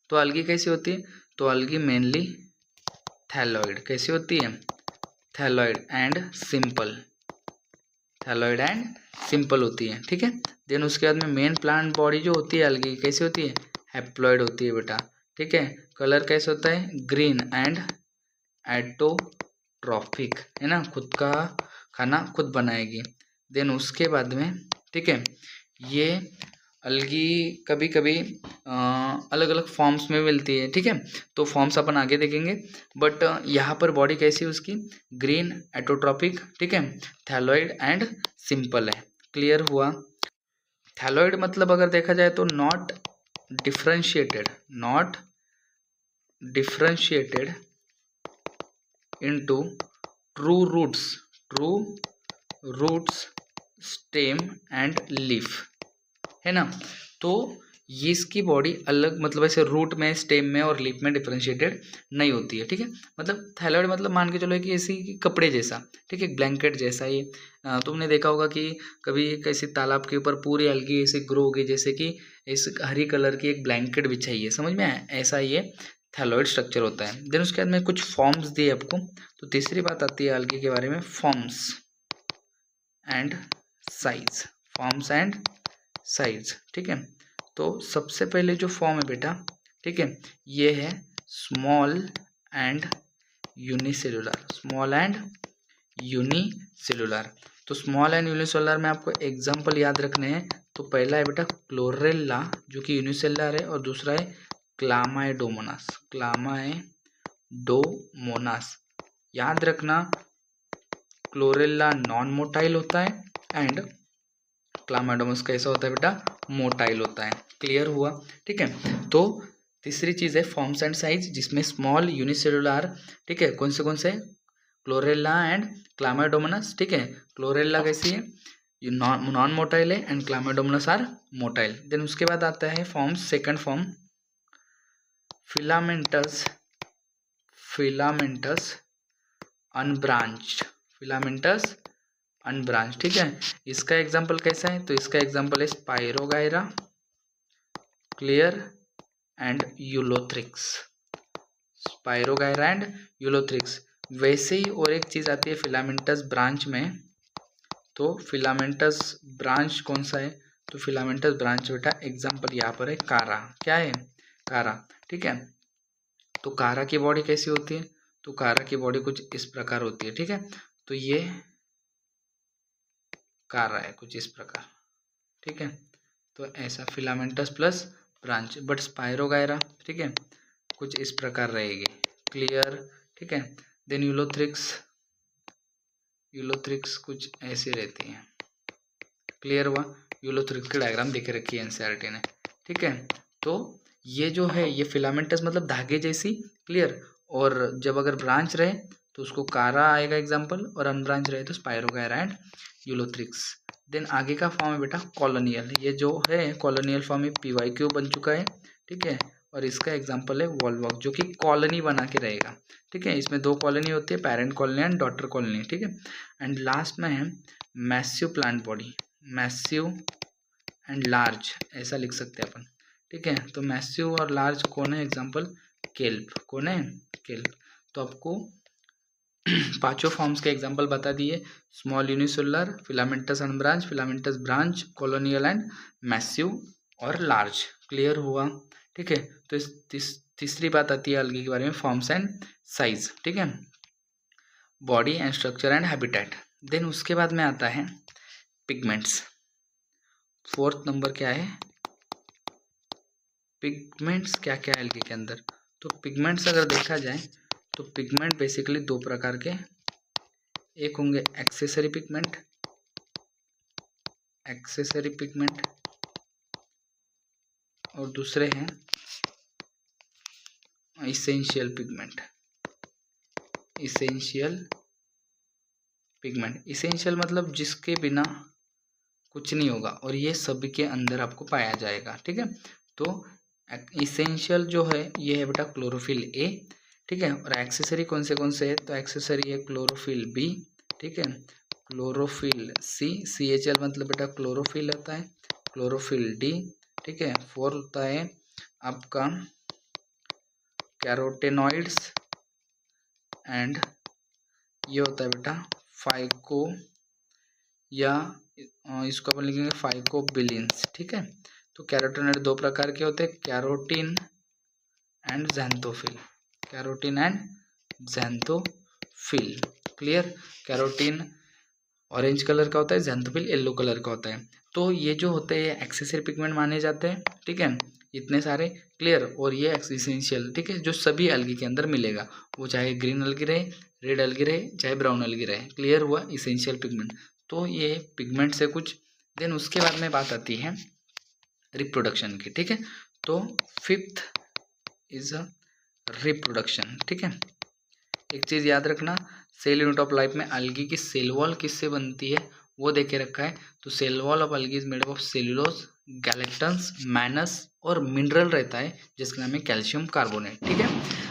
तो एल्गी कैसी होती है, तो एल्गी मेनली थैलॉइड, कैसी होती है, thalloid and simple, thalloid and simple होती है, ठीक है। देन उसके बाद में मेन प्लांट बॉडी जो होती है एल्गी कैसी होती है, हैप्लॉइड होती है बेटा, ठीक है। कलर कैसे होता है, ग्रीन एंड एटोट्रॉफिक, है ना, खुद का खाना खुद बनाएगी। देन उसके बाद में, ठीक है, ये एल्गी कभी कभी अलग अलग फॉर्म्स में मिलती है, ठीक है। तो फॉर्म्स अपन आगे देखेंगे, बट यहाँ पर बॉडी कैसी है उसकी, ग्रीन, एटोट्रॉपिक, ठीक है, थैलॉइड एंड सिंपल है। क्लियर हुआ। थैलॉइड मतलब अगर देखा जाए तो not differentiated, not differentiated into true roots, stem and leaf, है ना। तो ये इसकी बॉडी अलग, मतलब ऐसे रूट में, स्टेम में और लीफ में डिफरेंशिएटेड नहीं होती है, ठीक है। मतलब थैलॉइड मतलब मान के चलो कि ऐसी कपड़े जैसा, ठीक है, ब्लैंकेट जैसा। ये तुमने देखा होगा कि कभी किसी तालाब के ऊपर पूरी एल्गी ऐसे ग्रो होगी, जैसे कि इस हरी कलर की एक ब्लैंकेट बिछाई है, समझ में आया, ऐसा ये थैलॉइड स्ट्रक्चर होता है। देन उसके बाद में कुछ फॉर्म्स दिए आपको। तो तीसरी बात आती है एल्गी के बारे में, forms and size, forms and size, ठीक है। तो सबसे पहले जो फॉर्म है बेटा, ठीक है, ये है small and unicellular, small and unicellular. तो स्मॉल एंड यूनिसेलुलर में आपको एग्जांपल याद रखने हैं। तो पहला है बेटा क्लोरेला जो कि यूनिसेलुलर है, और दूसरा है क्लामाइडोमोनास, क्लामाइडोमोनास। याद रखना, क्लोरेला नॉन मोटाइल होता है एंड क्लामाइडोमोनास कैसा होता है बेटा, मोटाइल होता है। क्लियर हुआ, ठीक है। तो तीसरी चीज है फॉर्म्स एंड साइज, जिसमें स्मॉल, यूनिसेलुलर, ठीक है, कौन से क्लोरेला एंड क्लामाइडोमोनास, ठीक है। क्लोरेला कैसी है, ये नॉन मोटाइल है and Chlamydomonas are motile. Then उसके बाद आता है forms, second form filamentous, filamentous unbranched, filamentous unbranch, ठीक है। इसका एग्जांपल कैसा है, तो इसका एग्जांपल है spirogyra, clear and Ulothrix, spirogyra and Ulothrix. वैसे ही और एक चीज आती है फिलामेंटस ब्रांच में, तो फिलामेंटस ब्रांच कौन सा है, तो फिलामेंटस ब्रांच बेटा एग्जांपल यहाँ पर है कारा, क्या है, कारा, ठीक है। तो कारा की बॉडी कैसी होती है, तो कारा की बॉडी कुछ इस प्रकार होती है, ठीक है। तो ये कारा है कुछ इस प्रकार, ठीक है। तो ऐसा filamentous plus branch, but spirogyra, ठीक है, कुछ इस प्रकार रहेगी, क्लियर, ठीक है। देन यूलोथ्रिक्स, यूलोथ्रिक्स कुछ ऐसी रहती है, क्लियर हुआ। यूलोथ्रिक्स की डायग्राम देखे रखी है एनसीईआरटी ने, ठीक है। तो ये जो है ये फिलामेंटस मतलब धागे जैसी, क्लियर, और जब अगर ब्रांच रहे तो उसको कारा आएगा एग्जाम्पल, और अनब्रांच रहे तो स्पाइरोगायरा एंड यूलोथ्रिक्स। देन आगे का फॉर्म है बेटा कॉलोनियल, ये जो है कॉलोनियल फॉर्म में PYQ बन चुका है, ठीक है। और इसका एग्जाम्पल है वॉलवॉक जो कि कॉलोनी बना के रहेगा, ठीक है। इसमें दो कॉलोनी होती है, parent colony and daughter colony, ठीक है। एंड लास्ट में है massive plant body, massive and large ऐसा लिख सकते हैं अपन, ठीक है। तो मैसिव और लार्ज कौन है एग्जाम्पल, केल्प, कौन है, केल्प। तो आपको पांचों फॉर्म्स के एग्जांपल बता दिए, small unicellular, filamentous unbranch, filamentous branch, colonial and massive और लार्ज, क्लियर हुआ, ठीक है। तो इस तीसरी बात आती है अलगी के बारे में, फॉर्म्स एंड साइज, ठीक है, body and structure and habitat. Then उसके बाद में आता है पिगमेंट्स, फोर्थ नंबर क्या है, पिगमेंट्स क्या क्या है एल्गी के अंदर। तो पिगमेंट्स अगर देखा जाए तो पिगमेंट बेसिकली दो प्रकार के, एक होंगे एक्सेसरी पिगमेंट, एक्सेसरी पिगमेंट, और दूसरे हैं essential pigment, essential pigment. Essential मतलब जिसके बिना कुछ नहीं होगा, और ये सभी के अंदर आपको पाया जाएगा, ठीक है। तो इसेंशियल जो है ये है बेटा क्लोरोफिल ए, ठीक है। और एक्सेसरी कौन से है, तो एक्सेसरी है क्लोरोफिल बी, ठीक है, क्लोरोफिल सी, CHL मतलब बेटा क्लोरोफिल होता है, क्लोरोफिल डी, ठीक है। 4 होता है आपका कैरोटेनॉइड्स, एंड ये होता है बेटा फाइको, या इसको अपन लिखेंगे फाइकोबिलिन्स, ठीक है। तो कैरोटेनॉइड दो प्रकार के होते हैं, carotene and xanthophyll, carotene and xanthophyll, clear. Carotene orange colour का होता है, ज़ैंथोफिल येलो कलर का होता है। तो ये जो होते हैं एक्सेसरी पिगमेंट माने जाते हैं, ठीक है, इतने सारे, क्लियर। और ये एसेंशियल, ठीक है, जो सभी अलगी के अंदर मिलेगा, वो चाहे ग्रीन अलगी रहे, रेड अलगी रहे, चाहे ब्राउन अलगी रहे, क्लियर हुआ, इसेंशियल पिगमेंट। तो ये पिगमेंट से कुछ। देन उसके बाद में बात आती है रिप्रोडक्शन की, ठीक है। तो फिफ्थ इज अ रिप्रोडक्शन, ठीक है। एक चीज याद रखना, सेल यूनिट ऑफ लाइफ में अलगी की सेल वॉल किससे बनती है वो देखे रखा है। तो cell wall of algae is made of cellulose, galactans, mannans और मिनरल रहता है जिसका नाम है कैल्शियम कार्बोनेट, ठीक है।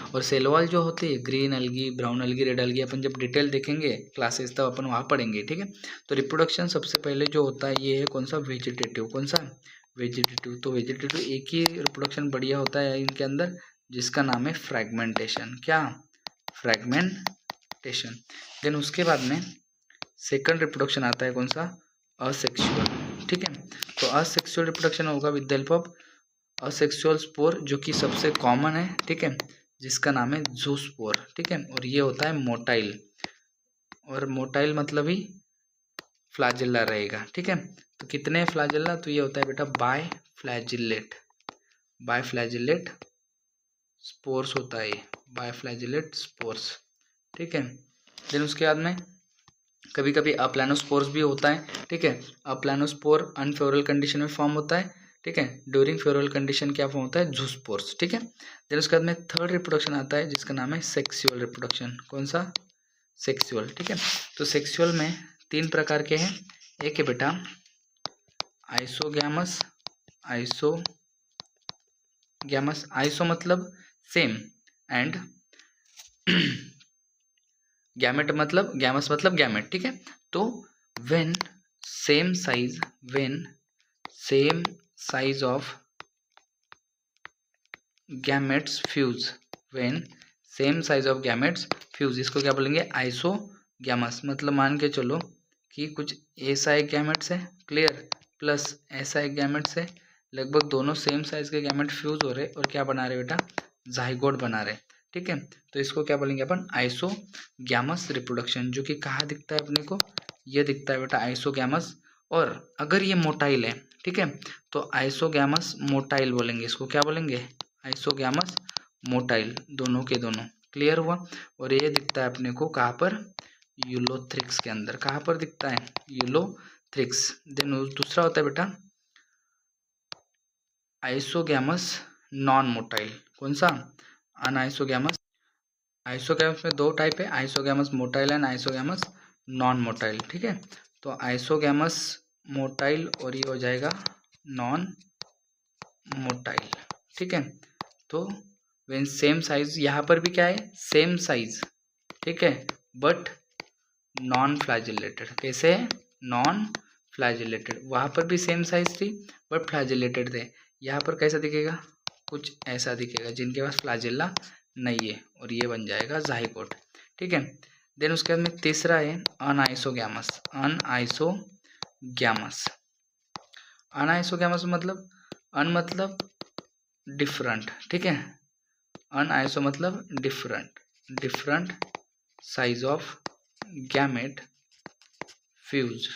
और सेल वॉल जो होती है ग्रीन अलगी, ब्राउन अलगी, रेड अलगी, अपन जब डिटेल देखेंगे क्लासेस तब अपन वहाँ पढ़ेंगे, ठीक है। तो रिप्रोडक्शन सबसे पहले जो होता है ये है कौन सा, वेजिटेटिव, कौन सा, वेजिटेटिव। तो वेजिटेटिव एक ही रिप्रोडक्शन बढ़िया होता है इनके अंदर, जिसका नाम है फ्रैगमेंटेशन, क्या, फ्रैगमेंटेशन। देन उसके बाद में सेकंड रिप्रोडक्शन आता है कौन सा, असेक्सुअल, ठीक है। तो असेक्सुअल रिप्रोडक्शन होगा with the help of asexual spore, जो कि सबसे कॉमन है, ठीक है, जिसका नाम है जूस्पोर, ठीक है। और ये होता है मोटाइल, और मोटाइल मतलब ही फ्लैजिल्ला रहेगा, ठीक है। तो कितने फ्लैजिल्ला, तो ये होता है बेटा biflagellate, biflagellate spores होता है, बाय फ्लैजिलेट स्पोर्स, ठीक है। देन उसके बाद में कभी कभी अप्लानोस्पोर्स भी होता है, ठीक है। अप्लानोस्पोर अनफेवरेबल कंडीशन में फॉर्म होता है, ठीक है। ड्यूरिंग फेवरेबल कंडीशन क्या फॉर्म होता है, जूस्पोर्स, ठीक है। देन उसके बाद में थर्ड रिप्रोडक्शन आता है जिसका नाम है सेक्सुअल रिप्रोडक्शन, कौन सा, सेक्सुअल। ठीक है, तो सेक्सुअल में 3 प्रकार के हैं। एक है बेटा आइसोगैमस, आइसो मतलब सेम, एंड गैमेट मतलब गैमस मतलब गैमेट। ठीक है, तो when same size of gametes fuse, when same size of gametes fuse, इसको क्या बोलेंगे? आइसोगैमस। मतलब मान के चलो कि कुछ ऐसा एक गैमेट्स है, क्लियर, प्लस ऐसा एक गैमेट्स है, लगभग दोनों सेम साइज के गैमेट फ्यूज हो रहे और क्या बना रहे बेटा? जाइगोट बना रहे। ठीक है, तो इसको क्या बोलेंगे अपन? आइसोगैमस रिप्रोडक्शन, जो कि कहाँ दिखता है अपने को? ये दिखता है बेटा आइसोगैमस। और अगर ये मोटाइल है, ठीक है, तो आइसोगैमस मोटाइल बोलेंगे इसको। क्या बोलेंगे? आइसोगैमस मोटाइल, दोनों के दोनों। क्लियर हुआ? और ये दिखता है अपने को कहाँ पर? यूलोथ्रिक्स के अंदर। कहाँ पर दिखता है? यूलोथ्रिक्स। देन दूसरा होता है बेटा आइसोगैमस नॉन मोटाइल। कौन सा? अनआइसोगैमस। आइसोगैमस में 2 टाइप है, isogamous motile and isogamous non motile. ठीक है, तो आइसोगैमस मोटाइल और ये हो जाएगा नॉन मोटाइल। ठीक है, तो व्हेन सेम साइज, यहाँ पर भी क्या है? Same size. ठीक है, बट नॉन फ्लैजिलेटेड। कैसे है? Non flagellated. वहाँ पर भी सेम साइज थी बट फ्लैजिलेटेड थे। यहाँ पर कैसा दिखेगा? कुछ ऐसा दिखेगा, जिनके पास फ्लैजिला नहीं है, और ये बन जाएगा जाइगोट। ठीक है, देन उसके बाद में तीसरा है अनआइसोगैमस। अनआइसोगैमस मतलब अन मतलब डिफरेंट। ठीक है, अनआइसो मतलब different size of gamete fuse.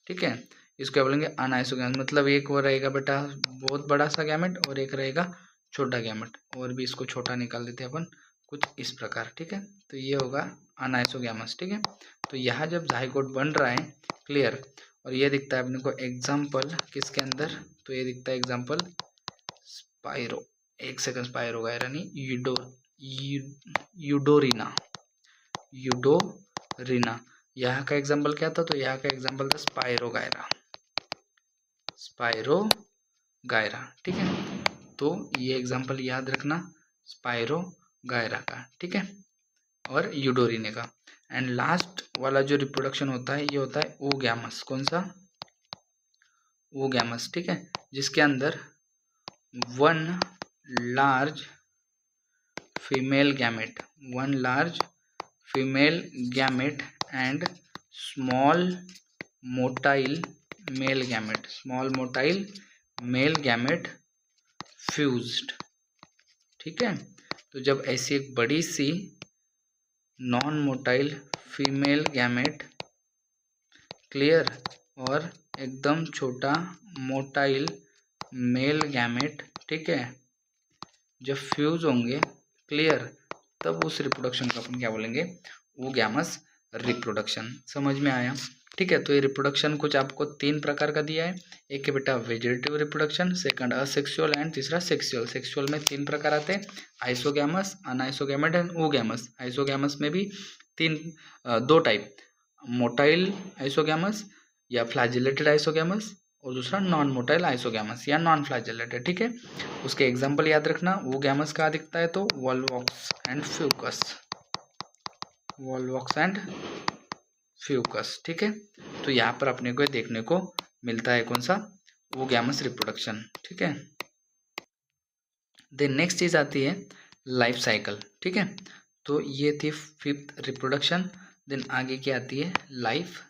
ठीक है, इसको क्या बोलेंगे? अनआइसोगैमस। मतलब एक वो रहेगा बेटा बहुत बड़ा सा गैमेट और एक रहेगा छोटा गैमेट, और भी इसको छोटा निकाल देते हैं अपन कुछ इस प्रकार। ठीक है, तो ये होगा अनआइसोगैमस। ठीक है, तो यहाँ जब जाइगोट बन रहा है, क्लियर, और ये दिखता है अपने को एग्जाम्पल किसके अंदर? तो ये दिखता है एग्जाम्पल स्पाइरो, एक सेकंड, स्पाइरो गायरा नहीं, यूडोरिना। यहाँ का एग्जाम्पल क्या था? तो यहाँ का एग्जाम्पल था स्पाइरो गायरा। ठीक है, तो ये एग्जाम्पल याद रखना स्पाइरो गायरा का। ठीक है, और यूडोरिने का। एंड लास्ट वाला जो रिप्रोडक्शन होता है, ये होता है ओगैमस। कौन सा? ओगैमस। ठीक है, जिसके अंदर one large female gamete and small motile male gamete fused. ठीक है, तो जब ऐसी एक बड़ी सी non motile female gamete, clear, और एकदम छोटा मोटाइल मेल गैमेट, ठीक है, जब फ्यूज होंगे, क्लियर, तब उस रिप्रोडक्शन को अपन क्या बोलेंगे? Oogamous reproduction. समझ में आया? ठीक है, तो ये रिप्रोडक्शन कुछ आपको 3 प्रकार का दिया है। एक है बेटा vegetative reproduction, second asexual and तीसरा सेक्सुअल। सेक्सुअल में 3 प्रकार आते हैं, आइसोगैमस, अनआइसोगैमेट एंड ओगैमस। आइसोगैमस में भी 2 टाइप, मोटाइल आइसोगैमस या फ्लैजिलेटेड आइसोगैमस, और दूसरा नॉन मोटाइल आइसोगैमस या नॉन फ्लैजिलेटेड। ठीक है, उसके एग्जाम्पल याद रखना। ओगैमस कहाँ दिखता है? तो वॉल्वॉक्स एंड फ्यूकस। ठीक है, तो यहाँ पर अपने को देखने को मिलता है कौन सा? Oogamous reproduction. ठीक है, देन नेक्स्ट चीज आती है लाइफ साइकिल। ठीक है, तो ये थी 5th रिप्रोडक्शन। देन आगे क्या आती है? लाइफ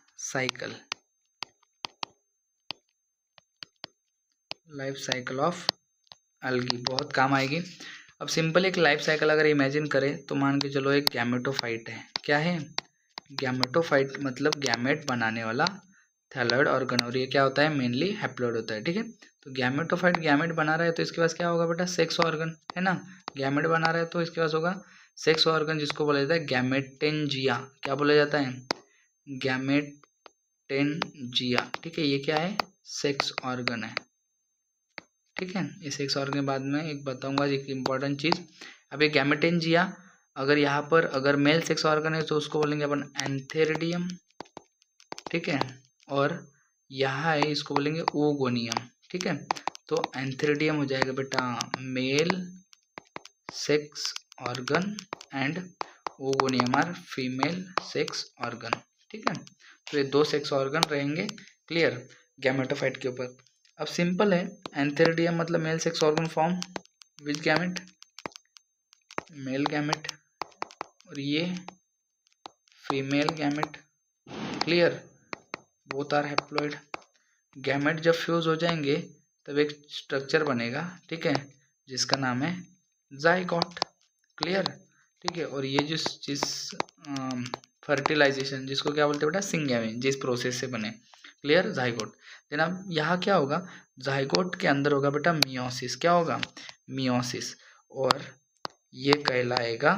साइकिल ऑफ अलगी, बहुत काम आएगी। अब सिंपल एक लाइफ साइकिल अगर इमेजिन करें तो मान के चलो एक गैमेटोफाइट है। क्या है? गैमेटोफाइट मतलब गैमेट बनाने वाला थैलॉइड ऑर्गन, और ये क्या होता है? मेनली हैप्लॉइड होता है। ठीक है, तो गैमेटोफाइट गैमेट बना रहा है तो इसके पास क्या होगा बेटा? सेक्स ऑर्गन, है ना। गैमेट बना रहा है तो इसके पास होगा सेक्स ऑर्गन, जिसको बोला जाता है गैमेटेंजिया। क्या बोला जाता है? गैमेटेंजिया। ठीक है, ये क्या है? सेक्स ऑर्गन है। ठीक है, ये सेक्स ऑर्गन के बाद में एक बताऊंगा एक इम्पॉर्टेंट चीज। अब ये गैमेटेंजिया अगर यहाँ पर अगर मेल सेक्स ऑर्गन है तो उसको बोलेंगे अपन एंथेरिडियम, ठीक है। और यहाँ है इसको बोलेंगे ओगोनियम, ठीक है। तो एंथेरिडियम हो जाएगा बेटा male sex organ and oogonium are female sex organ, ठीक है। तो ये दो सेक्स ऑर्गन रहेंगे, क्लियर, गैमेटोफाइट के ऊपर। अब सिंपल है, एंथेरिडियम मतलब male sex organ form which gamete, male gamete, और ये female gamete, clear, both are haploid. Gamete जब फ्यूज हो जाएंगे तब एक स्ट्रक्चर बनेगा, ठीक है, जिसका नाम है जाइगोट, क्लियर, ठीक है। और ये जिस फर्टिलाइजेशन जिसको क्या बोलते हैं बेटा सिंगेमिंग, जिस प्रोसेस से बने, क्लियर, जाइगोट। देन अब यहाँ क्या होगा, जाइगोट के अंदर होगा बेटा मियोसिस, क्या होगा मियोसिस, और ये कहलाएगा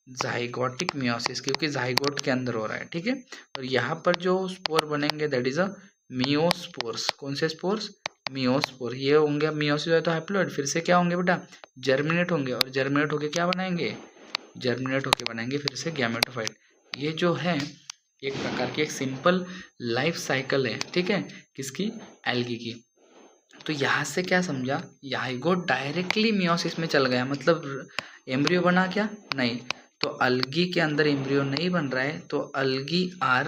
जाइगोटिक मियोसिस, क्योंकि जाइगोट के अंदर हो रहा है, ठीक है। और यहाँ पर जो स्पोर बनेंगे दैट इज अ मियोस्पोर्स, कौन से स्पोर्स, मियोस्पोर, ये होंगे, मियोसिस है तो हैप्लॉइड, फिर से क्या होंगे बेटा जर्मिनेट होंगे, और जर्मिनेट होके क्या बनाएंगे, जर्मिनेट होके बनाएंगे फिर से गैमेटोफाइट। ये जो है एक प्रकार की एक सिंपल लाइफ साइकिल है, ठीक है, किसकी, एल्गी की। तो यहाँ से क्या समझा, जाइगोट डायरेक्टली मियोसिस में चल गया, मतलब एम्ब्रियो बना क्या, नहीं, तो अलगी के अंदर एम्ब्रियो नहीं बन रहा है, तो अलगी are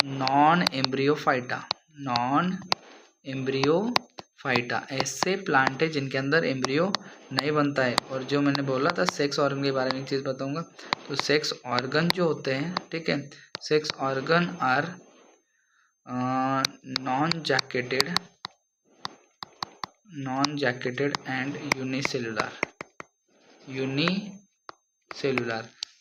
non Embryophyta, non Embryophyta, ऐसे प्लांट है जिनके अंदर एम्ब्रियो नहीं बनता है। और जो मैंने बोला था सेक्स ऑर्गन के बारे में एक चीज़ बताऊंगा, तो सेक्स ऑर्गन जो होते हैं, ठीक है, sex organ are non jacketed and unicellular.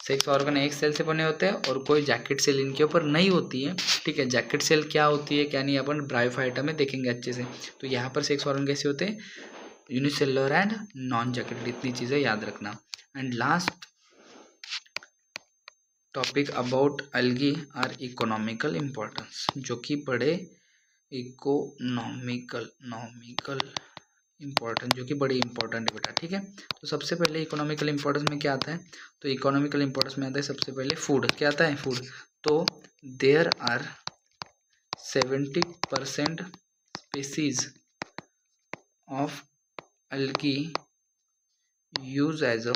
Sex organ एक सेल से बने होते हैं और कोई जैकेट सेल इनके ऊपर नहीं होती है, ठीक है। जैकेट सेल क्या होती है क्या नहीं अपन ब्रायोफाइटा में देखेंगे अच्छे से। तो यहाँ पर सेक्स ऑर्गन कैसे होते हैं, यूनिसेलुलर एंड नॉन जैकेटेड, इतनी चीज़ें याद रखना। And last topic about algae are economical importance, जो कि बड़े इकोनॉमिकल इम्पोर्टेंट, जो कि बड़ी इंपॉर्टेंट है बेटा, ठीक है। तो सबसे पहले इकोनॉमिकल इंपॉर्टेंस में क्या आता है, तो इकोनॉमिकल इंपॉर्टेंस में आता है सबसे पहले फूड, क्या आता है फूड। तो there are 70% species of algae use as a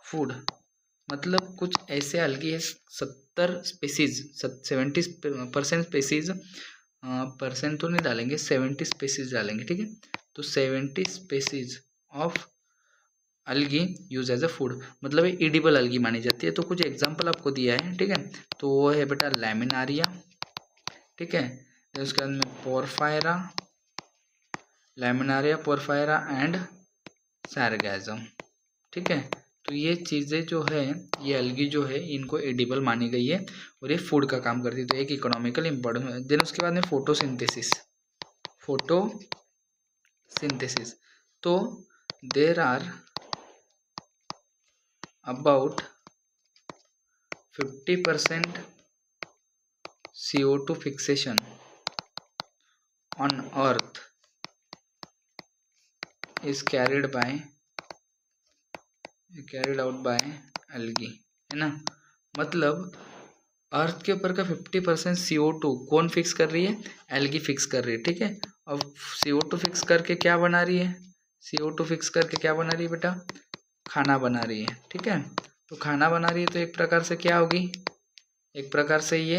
food, मतलब कुछ ऐसे अलगी है 70 स्पीसीज, 70% स्पीसीज, परसेंट तो नहीं डालेंगे, 70 स्पीसीज डालेंगे, ठीक है। तो 70 species of algae use as a food, मतलब ये इडिबल अलगी मानी जाती है। तो कुछ एग्जांपल आपको दिया है, ठीक है, तो वो है बेटा लैमिनारिया, ठीक है, उसके बाद में पोरफायरा, लैमिनारिया, पोरफायरा एंड सार्गैज़म, ठीक है। तो ये चीज़ें जो है, ये अलगी जो है, इनको एडिबल मानी गई है और ये फूड का काम करती है। तो एक इकोनॉमिकल इम्पोर्टेंस है। देन उसके बाद में फोटोसिंथेसिस, तो there are about 50% CO2 fixation on earth is carried out by algae, है ना। मतलब अर्थ के ऊपर का 50% CO2 कौन फिक्स कर रही है, एल्गी फिक्स कर रही है, ठीक है। अब CO2 फिक्स करके क्या बना रही है, CO2 फिक्स करके क्या बना रही है बेटा, खाना बना रही है, ठीक है। तो खाना बना रही है तो एक प्रकार से क्या होगी, एक प्रकार से ये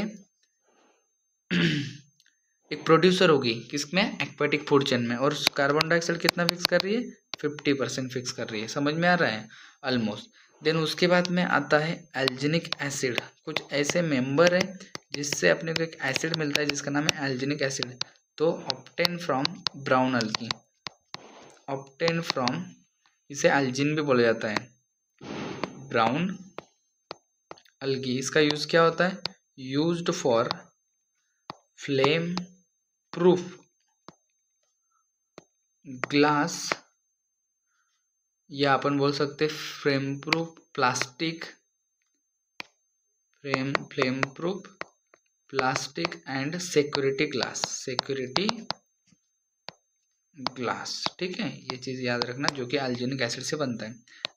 एक प्रोड्यूसर होगी, किसमें, एक्वेटिक फूड चेन में। और कार्बन डाइऑक्साइड कितना फिक्स कर रही है, 50% फिक्स कर रही है, समझ में आ रहा है ऑलमोस्ट। देन उसके बाद में आता है एल्जिनिक एसिड, कुछ ऐसे मेंबर है जिससे अपने को एक एसिड मिलता है जिसका नाम है एल्जिनिक एसिड। तो obtain from brown algae, obtain from, इसे एल्जिन भी बोला जाता है, ब्राउन अलगी। इसका यूज क्या होता है, used for flame proof glass, या अपन बोल सकते flame proof plastic, flame proof plastic and security glass, ठीक है। ये चीज याद रखना, जो कि एल्जिनिक एसिड से बनता है।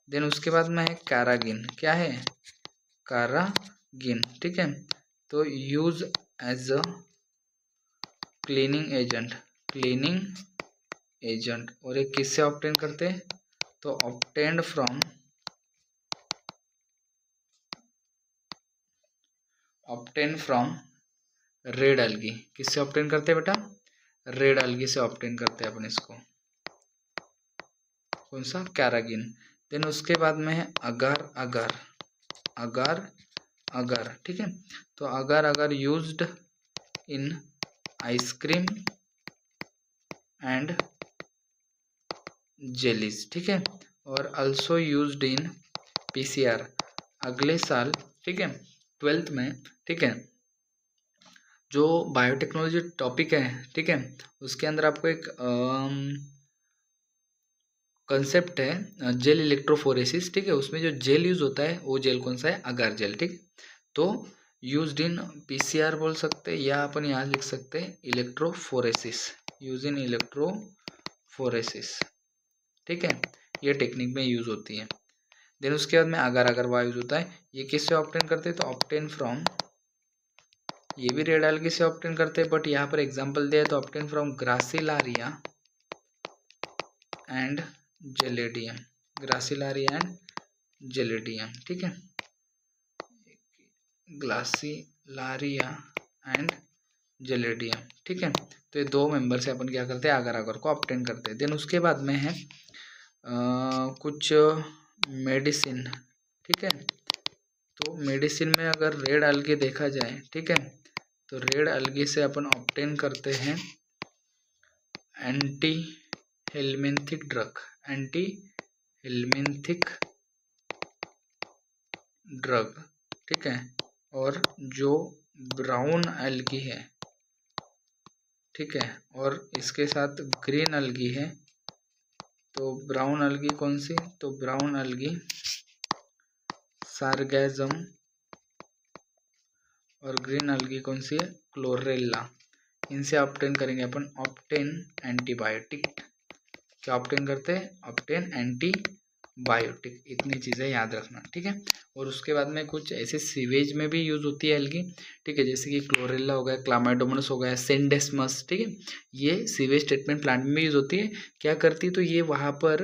देन उसके बाद में है कैरागिन, क्या है कैरागिन, ठीक है। तो use as a cleaning agent, और ये किससे ऑब्टेन करते हैं, तो ऑब्टेन्ड फ्रॉम रेड एल्गी, किससे ऑब्टेन करते हैं बेटा, रेड एल्गी से ऑब्टेन करते हैं अपन इसको, कौन सा, कैरागिन। देन उसके बाद में है अगर, ठीक है। तो अगर used in ice cream and jellies, ठीक है। और अल्सो यूज्ड इन पीसीआर, अगले साल, ठीक है, 12th में, ठीक है, जो बायोटेक्नोलॉजी टॉपिक है, ठीक है, उसके अंदर आपको एक कंसेप्ट है जेल इलेक्ट्रोफोरेसिस, ठीक है। उसमें जो जेल यूज होता है वो जेल कौन सा है, अगार जेल, ठीक है। तो यूज्ड इन पीसीआर बोल सकते हैं, या अपन यहाँ लिख सकते हैं इलेक्ट्रोफोरेसिस, यूज इन इलेक्ट्रोफोरेसिस, ठीक है, ये टेक्निक में यूज होती है। देन उसके बाद में अगर वाह यूज होता है, ये किससे ऑब्टेन करते हैं, तो ऑब्टेन फ्रॉम, ये भी रेड एल्गी से ऑब्टेन करते हैं, बट यहाँ पर एग्जांपल दिया है तो obtain from Gracilaria and Gelidium, Gracilaria and Gelidium, ठीक है, ग्लासिलारिया एंड जेलेडियम, ठीक है। तो ये दो मेंबर से अपन क्या करते हैं, अगर को ऑब्टेन करते हैं। देन उसके बाद में है कुछ मेडिसिन, ठीक है। तो मेडिसिन में अगर रेड एल्गी देखा जाए, ठीक है, तो रेड एल्गी से अपन ऑब्टेन करते हैं एंटी हेलमिंथिक ड्रग, ठीक है। और जो ब्राउन एल्गी है, ठीक है, और इसके साथ ग्रीन एल्गी है, तो ब्राउन एल्गी कौन सी, तो ब्राउन एल्गी सार्गेजम, और ग्रीन एल्गी कौन सी है, क्लोरेला। इनसे ऑब्टेन करेंगे अपन ऑब्टेन एंटीबायोटिक, क्या ऑब्टेन करते हैं, ऑब्टेन एंटीबायोटिक, इतनी चीज़ें याद रखना, ठीक है। और उसके बाद में कुछ ऐसे सीवेज में भी यूज होती है एल्गी, ठीक है, जैसे कि क्लोरेला हो गया, क्लामाइडोमोनास हो गया, सेंडेस्मस, ठीक है, ये सीवेज ट्रीटमेंट प्लांट में यूज होती है। क्या करती है, तो ये वहाँ पर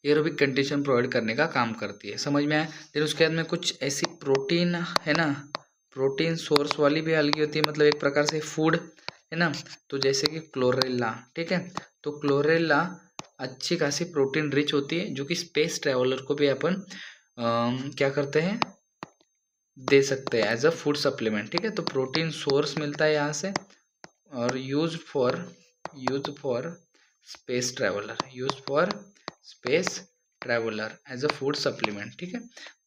एरोबिक कंडीशन प्रोवाइड करने का काम करती है, समझ में आया। फिर उसके बाद में कुछ ऐसी प्रोटीन है ना, प्रोटीन सोर्स वाली भी एल्गी होती है, मतलब एक प्रकार से फूड है ना। तो जैसे कि क्लोरेला, ठीक है, तो क्लोरेला अच्छी खासी प्रोटीन रिच होती है, जो कि स्पेस ट्रेवलर को भी अपन क्या करते हैं, दे सकते हैं एज अ फूड सप्लीमेंट, ठीक है। तो प्रोटीन सोर्स मिलता है यहाँ से, और use for space traveller as a food supplement, ठीक है।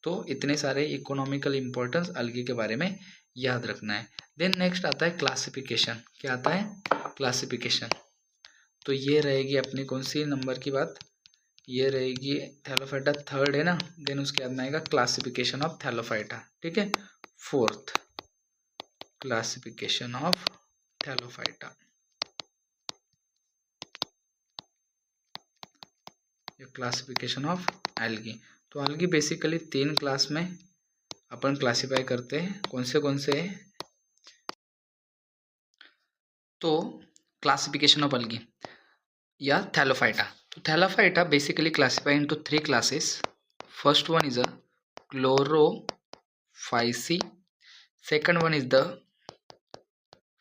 तो इतने सारे इकोनॉमिकल इंपॉर्टेंस अलगी के बारे में याद रखना है। देन नेक्स्ट आता है क्लासिफिकेशन, क्या आता है, क्लासिफिकेशन। तो ये रहेगी अपनी कौन सी नंबर की बात, ये रहेगी थैलोफाइटा, थर्ड है ना। देन उसके बाद में आएगा क्लासिफिकेशन ऑफ थैलोफाइटा, ठीक है, fourth, classification of Thallophyta, classification of algae. तो एल्गी बेसिकली 3 क्लास में अपन क्लासिफाई करते हैं, कौन से है, तो क्लासिफिकेशन ऑफ एल्गी या थैलोफाइटा। तो Thallophyta basically classify into 3 classes. First one is a Chlorophyceae, second one is the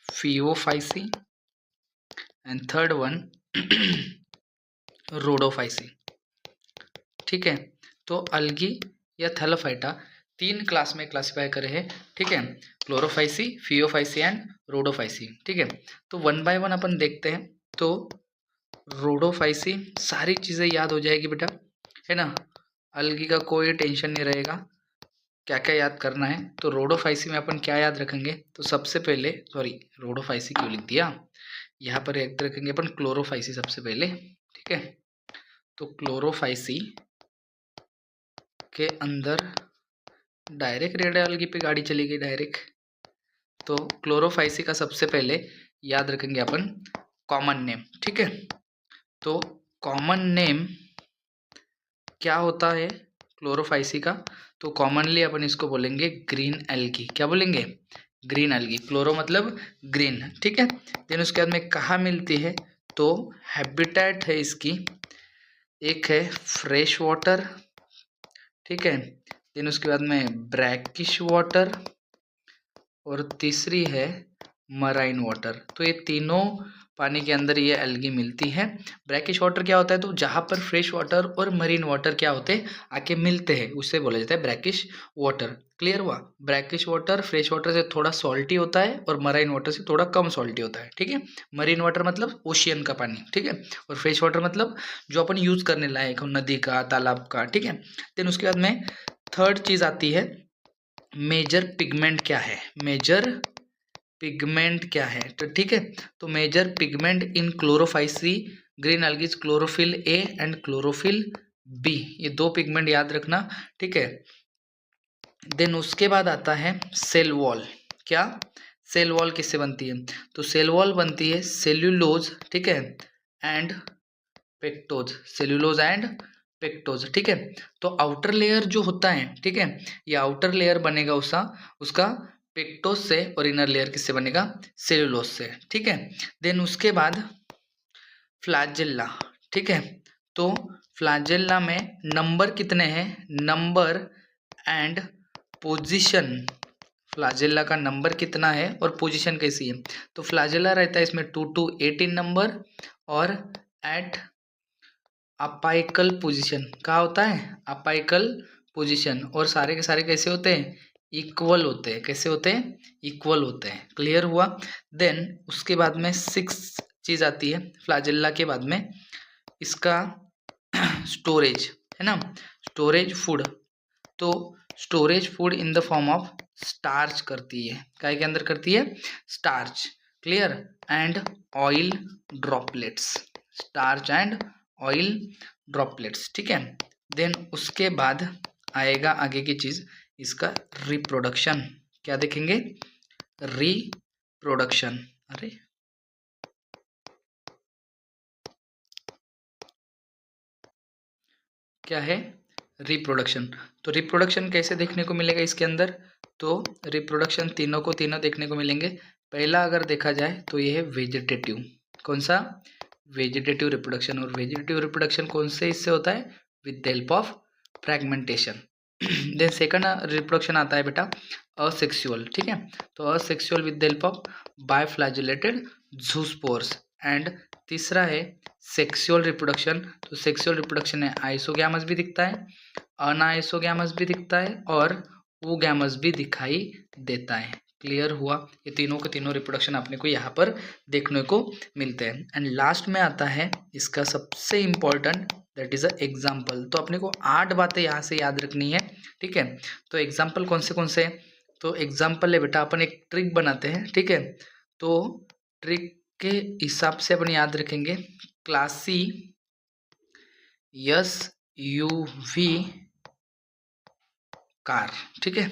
Phaeophyceae, and third one Rhodophyceae, ठीक है। तो अलगी या थैलोफाइटा 3 क्लास में क्लासिफाई करे हैं, ठीक है, क्लोरोफाइसी, फियोफाइसी एंड रोडोफाइसी, ठीक है। तो 1 बाय 1 अपन देखते हैं। तो रोडोफाइसी, सारी चीज़ें याद हो जाएगी बेटा, है ना, अलगी का कोई टेंशन नहीं रहेगा, क्या क्या याद करना है। तो रोडोफाइसी में अपन क्या याद रखेंगे, तो सबसे पहले, सॉरी रोडोफाइसी क्यों लिख दिया, यहाँ पर याद रखेंगे अपन क्लोरोफाइसी सबसे पहले, ठीक है। तो क्लोरोफाइसी के अंदर डायरेक्ट रेड एल्गी पे गाड़ी चलेगी डायरेक्ट। तो क्लोरोफाइसी का सबसे पहले याद रखेंगे अपन कॉमन नेम, ठीक है। तो कॉमन नेम क्या होता है क्लोरोफाइसी का? तो कॉमनली अपन इसको बोलेंगे ग्रीन एल्गी। क्या बोलेंगे? Green algae. क्लोरो मतलब ग्रीन, ठीक है। देन उसके बाद में कहाँ मिलती है? तो हैबिटेट है इसकी, एक है फ्रेश वाटर, ठीक है। देन उसके बाद में ब्रैकिश वाटर और तीसरी है मराइन वाटर। तो ये तीनों पानी के अंदर ये एल्गी मिलती है। ब्रैकिश वाटर क्या होता है? तो जहाँ पर फ्रेश वाटर और मरीन वाटर क्या होते हैं, आके मिलते हैं, उससे बोला जाता है ब्रैकिश वाटर। क्लियर हुआ? ब्रैकिश वाटर फ्रेश वाटर से थोड़ा सॉल्टी होता है और मराइन वाटर से थोड़ा कम सॉल्टी होता है, ठीक है। मरीन वाटर मतलब ओशियन का पानी, ठीक है। और फ्रेश वाटर मतलब जो अपन यूज करने लायक हो, नदी का, तालाब का, ठीक है। देन उसके बाद में थर्ड चीज आती है मेजर पिगमेंट क्या है? मेजर पिगमेंट क्या है? तो ठीक है, तो major pigment in chlorophyceae green algaes chlorophyll A and chlorophyll B, ये दो पिगमेंट याद रखना, ठीक है। देन उसके बाद आता है सेल वॉल। क्या? सेल वॉल किससे बनती है? तो सेल वॉल बनती है सेल्यूलोज, ठीक है, and pectose. Cellulose and pectose, ठीक है। तो आउटर लेयर जो होता है, ठीक है, ये आउटर लेयर बनेगा उसका पेक्टोज से, और इनर लेयर किससे बनेगा? सेल्यूलोज से, ठीक है। देन उसके बाद फ्लैजेल्ला, ठीक है। तो फ्लैजेल्ला में नंबर कितने हैं? नंबर एंड पोजीशन, फ्लैजेल्ला का नंबर कितना है और पोजीशन कैसी है? तो फ्लैजेल्ला रहता है इसमें 2 to 18 नंबर, और एट अपाइकल पोजीशन कहाँ होता है? Apical position. और सारे के सारे कैसे होते हैं? इक्वल होते हैं। कैसे होते हैं? इक्वल होते हैं। क्लियर हुआ? देन उसके बाद में 6 चीज आती है फ्लैजेल्ला के बाद में, इसका स्टोरेज है ना, स्टोरेज फूड। तो storage food in the form of starch करती है। काय के अंदर करती है? Starch. Clear? And oil droplets, starch and oil droplets, ठीक है। देन उसके बाद आएगा आगे की चीज, इसका रिप्रोडक्शन। क्या देखेंगे? रिप्रोडक्शन। अरे क्या है? रिप्रोडक्शन। तो रिप्रोडक्शन कैसे देखने को मिलेगा इसके अंदर? तो रिप्रोडक्शन तीनों को तीनों देखने को मिलेंगे। पहला अगर देखा जाए तो ये है वेजिटेटिव। कौन सा? Vegetative reproduction. और वेजिटेटिव रिप्रोडक्शन कौन से इससे होता है? With the help of fragmentation. Then second reproduction आता है बेटा असेक्सुअल, ठीक है। तो asexual with the help of biflagellated zoospores. And तीसरा है सेक्सुअल रिप्रोडक्शन। तो सेक्सुअल रिप्रोडक्शन है आइसोगैमस भी दिखता है, अनआइसोगैमस भी दिखता है, और ओगैमस भी दिखाई देता है। क्लियर हुआ? ये तीनों के तीनों रिप्रोडक्शन अपने को यहाँ पर देखने को मिलते हैं। एंड लास्ट में आता है इसका सबसे important, that is a example. तो अपने को 8 बातें यहाँ से याद रखनी है, ठीक है। तो एग्जाम्पल कौन से? तो एग्जाम्पल है बेटा, अपन एक ट्रिक बनाते हैं, ठीक है। तो ट्रिक के हिसाब से अपन याद रखेंगे क्लासी SUV कार, ठीक है।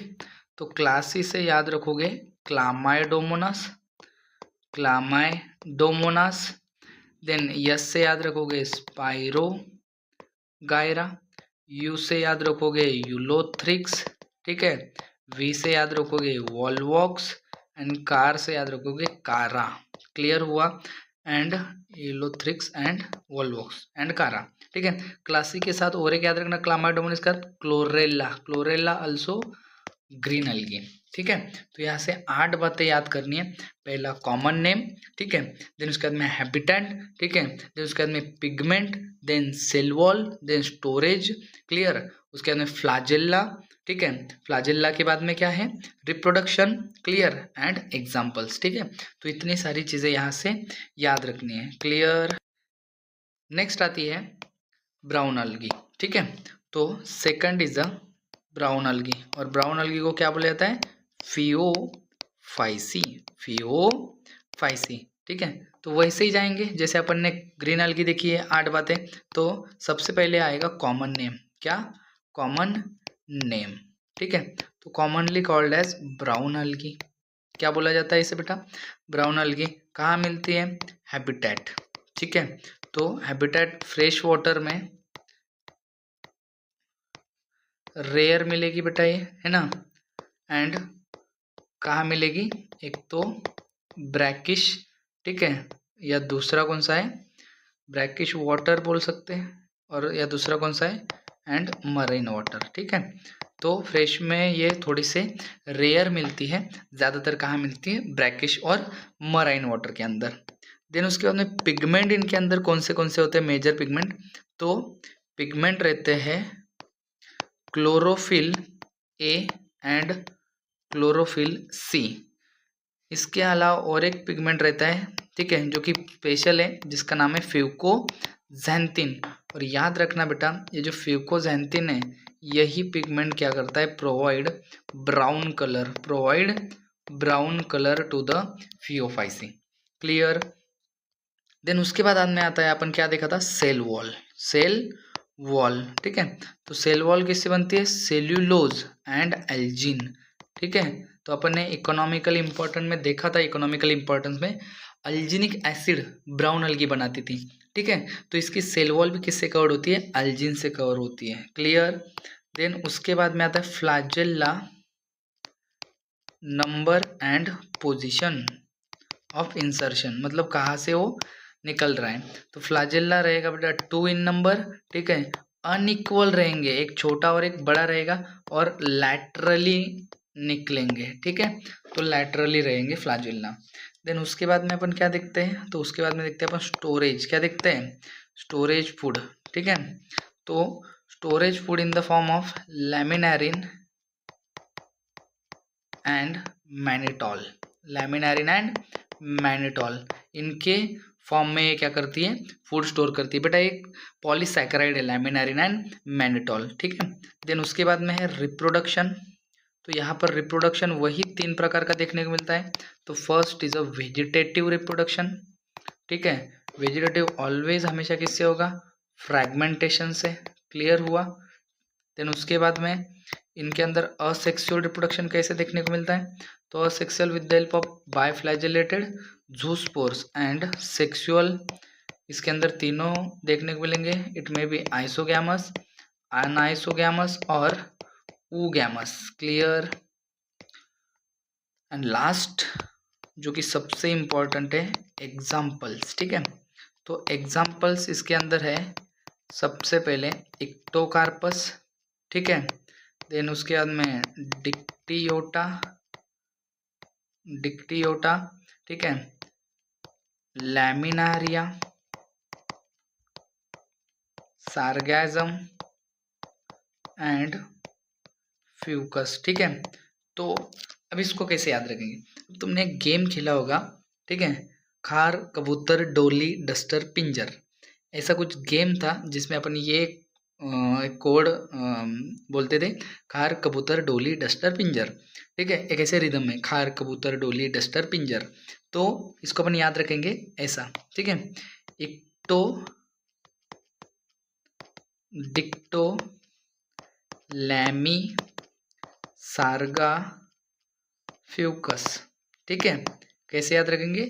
तो क्लासी से याद रखोगे क्लामाइडोमोनास, क्लामाइडोमोनास। देन यस से याद रखोगे स्पाइरो गायरा, यू से याद रखोगे यूलोथ्रिक्स, ठीक है। वी से याद रखोगे वॉलवॉक्स, एंड कार से याद रखोगे कारा। क्लियर हुआ? And Ulothrix and Volvox and कारा, ठीक है। क्लासी के साथ और एक याद रखना क्लामाइडोमोनास के साथ chlorella, chlorella also green algae, ठीक है। तो यहाँ से 8 बातें याद करनी है। पहला कॉमन नेम, ठीक है। देन उसके बाद में हैबिटेट, ठीक है। देन उसके बाद में pigment, then cell wall, then storage. Clear? उसके बाद में फ्लैजेल्ला, ठीक है। फ्लैजेल्ला के बाद में क्या है? रिप्रोडक्शन। क्लियर? एंड एग्जाम्पल्स, ठीक है। तो इतनी सारी चीजें यहाँ से याद रखनी है। क्लियर? नेक्स्ट आती है ब्राउन अलगी, ठीक है। तो सेकंड इज अ ब्राउन अलगी, और ब्राउन अलगी को क्या बोला जाता है? फियोफाइसी, फियोफाइसी, ठीक है। तो वैसे ही जाएंगे जैसे अपन ने ग्रीन अलगी देखी है 8 बातें। तो सबसे पहले आएगा कॉमन नेम। क्या? कॉमन नेम, ठीक है। तो कॉमनली कॉल्ड एज ब्राउन अलगी। क्या बोला जाता है इसे बेटा? ब्राउन अलगी। कहाँ मिलती है? हैबिटेट, ठीक है। तो हैबिटेट फ्रेश वाटर में रेयर मिलेगी बेटा ये, है ना। एंड कहाँ मिलेगी, एक तो ब्रैकिश, ठीक है, या दूसरा कौन सा है, ब्रैकिश वाटर बोल सकते हैं, और या दूसरा कौन सा है, एंड मरीन वाटर, ठीक है। तो फ्रेश में ये थोड़ी से रेयर मिलती है, ज़्यादातर कहाँ मिलती है, ब्रैकिश और मराइन वाटर के अंदर। देन उसके बाद में पिगमेंट इनके अंदर कौन से होते हैं, मेजर पिगमेंट, तो पिगमेंट रहते हैं chlorophyll A and chlorophyll C. इसके अलावा और एक पिगमेंट रहता है, ठीक है, जो कि स्पेशल है, जिसका नाम है फ्यूकोजैंथिन। और याद रखना बेटा, ये जो फ्यूकोजैंथिन है, यही पिगमेंट क्या करता है, provide brown colour to the phaeophyceae. Clear. Then उसके बाद में आता है, अपन क्या देखा था, सेल वॉल, ठीक है। तो सेल वॉल किससे बनती है, सेल्यूलोज एंड एल्जिन, ठीक है। तो अपन ने इकोनॉमिकल इम्पोर्टेंस में देखा था, इकोनॉमिकल इम्पोर्टेंस में अल्जिनिक एसिड ब्राउन अलगी बनाती थी, ठीक है। तो इसकी सेल वॉल भी किससे कवर होती है, अल्जिन से कवर होती है। क्लियर। देन उसके बाद में आता है flagella number and position of insertion, मतलब कहाँ से वो निकल रहा है। तो फ्लैजेला रहेगा बेटा 2 इन नंबर, ठीक है, अनइक्वल रहेंगे, एक छोटा और एक बड़ा रहेगा, और लैटरली निकलेंगे, ठीक है। तो लैटरली रहेंगे फ्लैजेला। देन उसके बाद में अपन क्या देखते हैं, तो उसके बाद में देखते हैं अपन स्टोरेज, क्या देखते हैं, स्टोरेज फूड, ठीक है। तो storage food in the form of laminarin and mannitol, इनके फॉर्म में ये क्या करती है, फूड स्टोर करती है बेटा। एक पॉलीसैकेराइड है लैमिनारिन एंड मैनिटॉल, ठीक है। देन उसके बाद में है रिप्रोडक्शन। तो यहाँ पर रिप्रोडक्शन वही 3 प्रकार का देखने को मिलता है। तो first is a vegetative reproduction, ठीक है। वेजिटेटिव ऑलवेज हमेशा किससे होगा, फ्रैगमेंटेशन से। क्लियर हुआ। देन उसके बाद में इनके अंदर असेक्सुअल रिप्रोडक्शन कैसे देखने को मिलता है, तो asexual with the help of biflagellated zoospores and sexual, इसके अंदर तीनों देखने को मिलेंगे। इट में बी आइसोगैमस, अनआइसोगैमस और ऊगैमस। क्लियर। एंड लास्ट जो कि सबसे इम्पोर्टेंट है, एग्जाम्पल्स, ठीक है। तो एग्जाम्पल्स इसके अंदर है, सबसे पहले इक्टोकार्पस, ठीक है। देन उसके बाद में डिक्टियोटा, ठीक है, लैमिनारिया, सार्गैज़म एंड फ्यूकस, ठीक है। तो अब इसको कैसे याद रखेंगे, तुमने एक गेम खेला होगा, ठीक है, खार कबूतर डोली डस्टर पिंजर, ऐसा कुछ गेम था जिसमें अपन ये कोड बोलते थे, खार कबूतर डोली डस्टर पिंजर, ठीक है। एक ऐसे रिदम में खार कबूतर डोली डस्टर पिंजर, तो इसको अपन याद रखेंगे ऐसा, ठीक है। Ecto dicto lami sarga fucus, ठीक है। कैसे याद रखेंगे,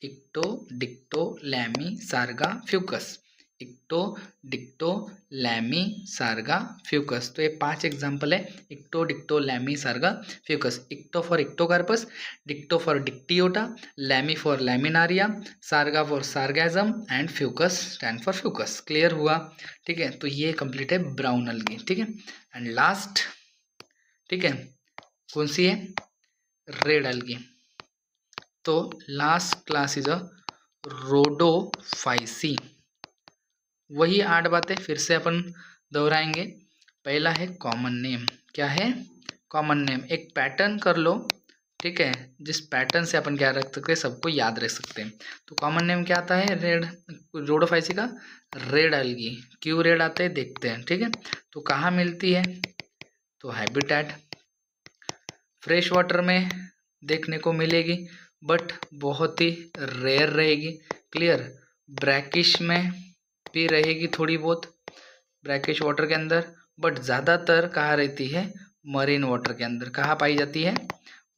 ecto dicto lami sarga fucus, ecto dicto lami sarga fucus. तो ये 5 एग्जाम्पल है, ecto dicto lami sarga fucus. Ecto for Ectocarpus, dicto for Dictyota, lami for Laminaria, sarga for Sargassum and Fucus stand for Fucus. Clear हुआ, ठीक है। तो ये complete है brown अलगी, ठीक है। एंड लास्ट, ठीक है, कौन सी है, रेड अलगी। तो last class is a Rhodophyceae. वही 8 बातें फिर से अपन दोहराएंगे। पहला है कॉमन नेम, क्या है, कॉमन नेम, एक पैटर्न कर लो, ठीक है, जिस पैटर्न से अपन क्या रख सकते हैं, सबको याद रख सकते हैं। तो कॉमन नेम क्या आता है, रेड, रोडोफाइसी का रेड अलगी। क्यों रेड आते हैं देखते हैं, ठीक है। तो कहाँ मिलती है, तो हैबिटेट, फ्रेश वाटर में देखने को मिलेगी, बट बहुत ही रेयर रहेगी। क्लियर। ब्रैकिश में भी रहेगी थोड़ी बहुत, ब्रैकिश वाटर के अंदर, बट ज़्यादातर कहाँ रहती है, मरीन वाटर के अंदर। कहाँ पाई जाती है,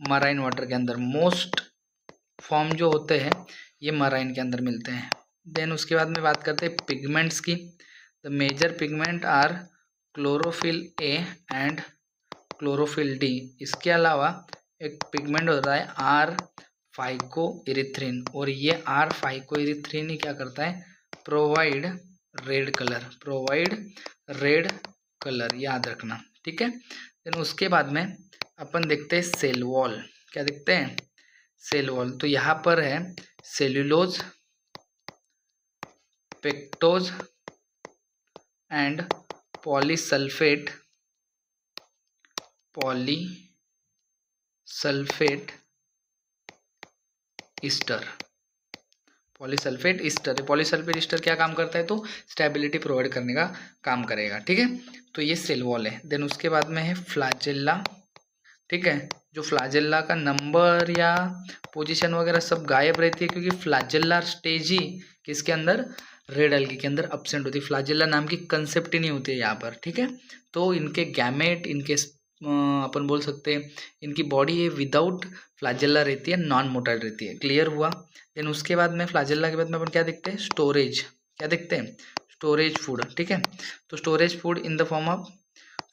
मराइन वाटर के अंदर। मोस्ट फॉर्म जो होते हैं ये मराइन के अंदर मिलते हैं। देन उसके बाद में बात करते हैं पिगमेंट्स की। The major pigment are chlorophyll A and chlorophyll D. इसके अलावा एक पिगमेंट होता है आर फाइकोइरिथ्रिन, और ये आर फाइकोइरिथ्रिन ही क्या करता है, प्रोवाइड रेड कलर, याद रखना, ठीक है। देन उसके बाद में अपन देखते हैं सेल वॉल। क्या देखते हैं, सेल वॉल। तो यहाँ पर है cellulose, pectose and polysulphate Easter. Polysulphate Easter क्या काम करता है, तो स्टेबिलिटी प्रोवाइड करने का काम करेगा, ठीक है। तो ये सेल वॉल है। देन उसके बाद में है फ्लैजेला, ठीक है। जो फ्लैजेला का नंबर या पोजीशन वगैरह सब गायब रहती है, क्योंकि फ्लैजेलर स्टेज ही किसके अंदर, रेड एल्गी के अंदर अब्सेंट होती है। फ्लैजेला नाम की कंसेप्ट ही नहीं होती है यहाँ पर, ठीक है। तो इनके गैमेट, इनके अपन बोल सकते हैं इनकी बॉडी है विदाउट फ्लैजेला रहती है, नॉन मोटाइल रहती है। क्लियर हुआ। देन उसके बाद में फ्लैजेला के बाद में अपन क्या देखते हैं, स्टोरेज। क्या देखते हैं, स्टोरेज फूड, ठीक है। तो storage food in the form of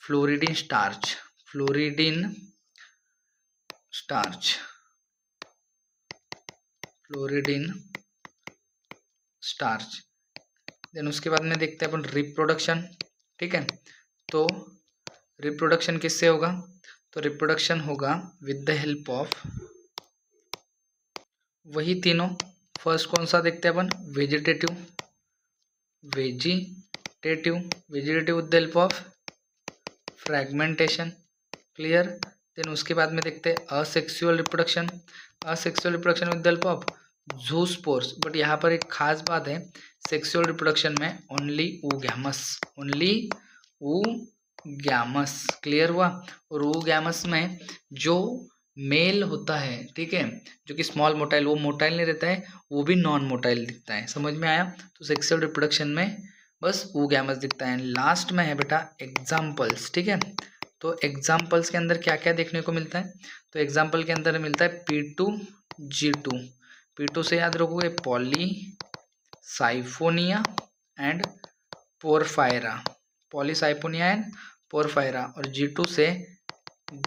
floridean starch. Then उसके बाद में देखते हैं अपन रिप्रोडक्शन, ठीक है। तो रिप्रोडक्शन किससे होगा, तो रिप्रोडक्शन होगा विद द हेल्प ऑफ वही तीनों। फर्स्ट कौन सा देखते हैं अपन, vegetative with the help of fragmentation. Clear. Then उसके बाद में देखते हैं asexual reproduction with the help of zoospores. But यहाँ पर एक खास बात है, सेक्सुअल रिप्रोडक्शन में ओनली ऊगैमस। क्लियर हुआ। और ऊगैमस में जो मेल होता है, ठीक है, जो कि स्मॉल मोटाइल, वो मोटाइल नहीं रहता है, वो भी नॉन मोटाइल दिखता है। समझ में आया। तो सेक्सुअल रिप्रोडक्शन में बस ऊगैमस दिखता है। लास्ट में है बेटा एग्जाम्पल्स, ठीक है। तो एग्जाम्पल्स के अंदर क्या क्या देखने को मिलता है, तो एग्जाम्पल के अंदर मिलता है P2G2। P2 से याद रखोगे पॉलीसाइफोनिया एंड पोरफायरा, और G2 से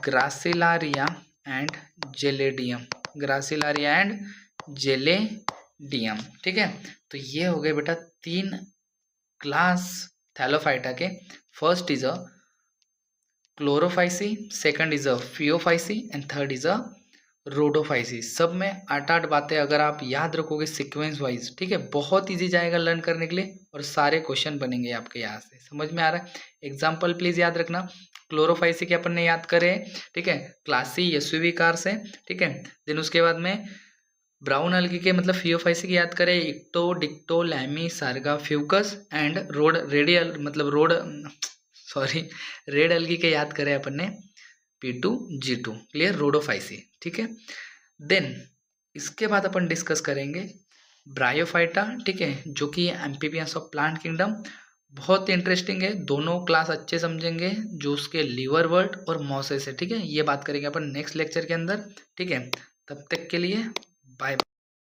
ग्रासिलारिया एंड जेलेडियम, ठीक है। तो ये हो गए बेटा 3 क्लास थैलोफाइटा के। First is a Chlorophyceae, second is a Phaeophyceae and third is a Rhodophyceae. सब में 8 बातें अगर आप याद रखोगे सीक्वेंस वाइज, ठीक है, बहुत इजी जाएगा लर्न करने के लिए, और सारे क्वेश्चन बनेंगे आपके यहाँ से। समझ में आ रहा है। एग्जाम्पल प्लीज याद रखना। क्लोरोफाइसी के अपन ने याद करे, ठीक है, क्लासी एसयूवी कार से, ठीक है। देन उसके बाद में ब्राउन एल्गी के मतलब फियोफाइसी की याद करें, ecto, dicto, lami, sarga, fucus and red algae के याद करें अपन ने P2G2। क्लियर, रोडोफाइसी, ठीक है। देन इसके बाद अपन डिस्कस करेंगे ब्रायोफाइटा, ठीक है, जो कि एम्फीबियंस ऑफ प्लांट किंगडम। बहुत इंटरेस्टिंग है, दोनों क्लास अच्छे समझेंगे, जो उसके लीवर वर्ड और मॉसेस है, ठीक है। ये बात करेंगे अपन नेक्स्ट लेक्चर के अंदर, ठीक है। तब तक के लिए बाय।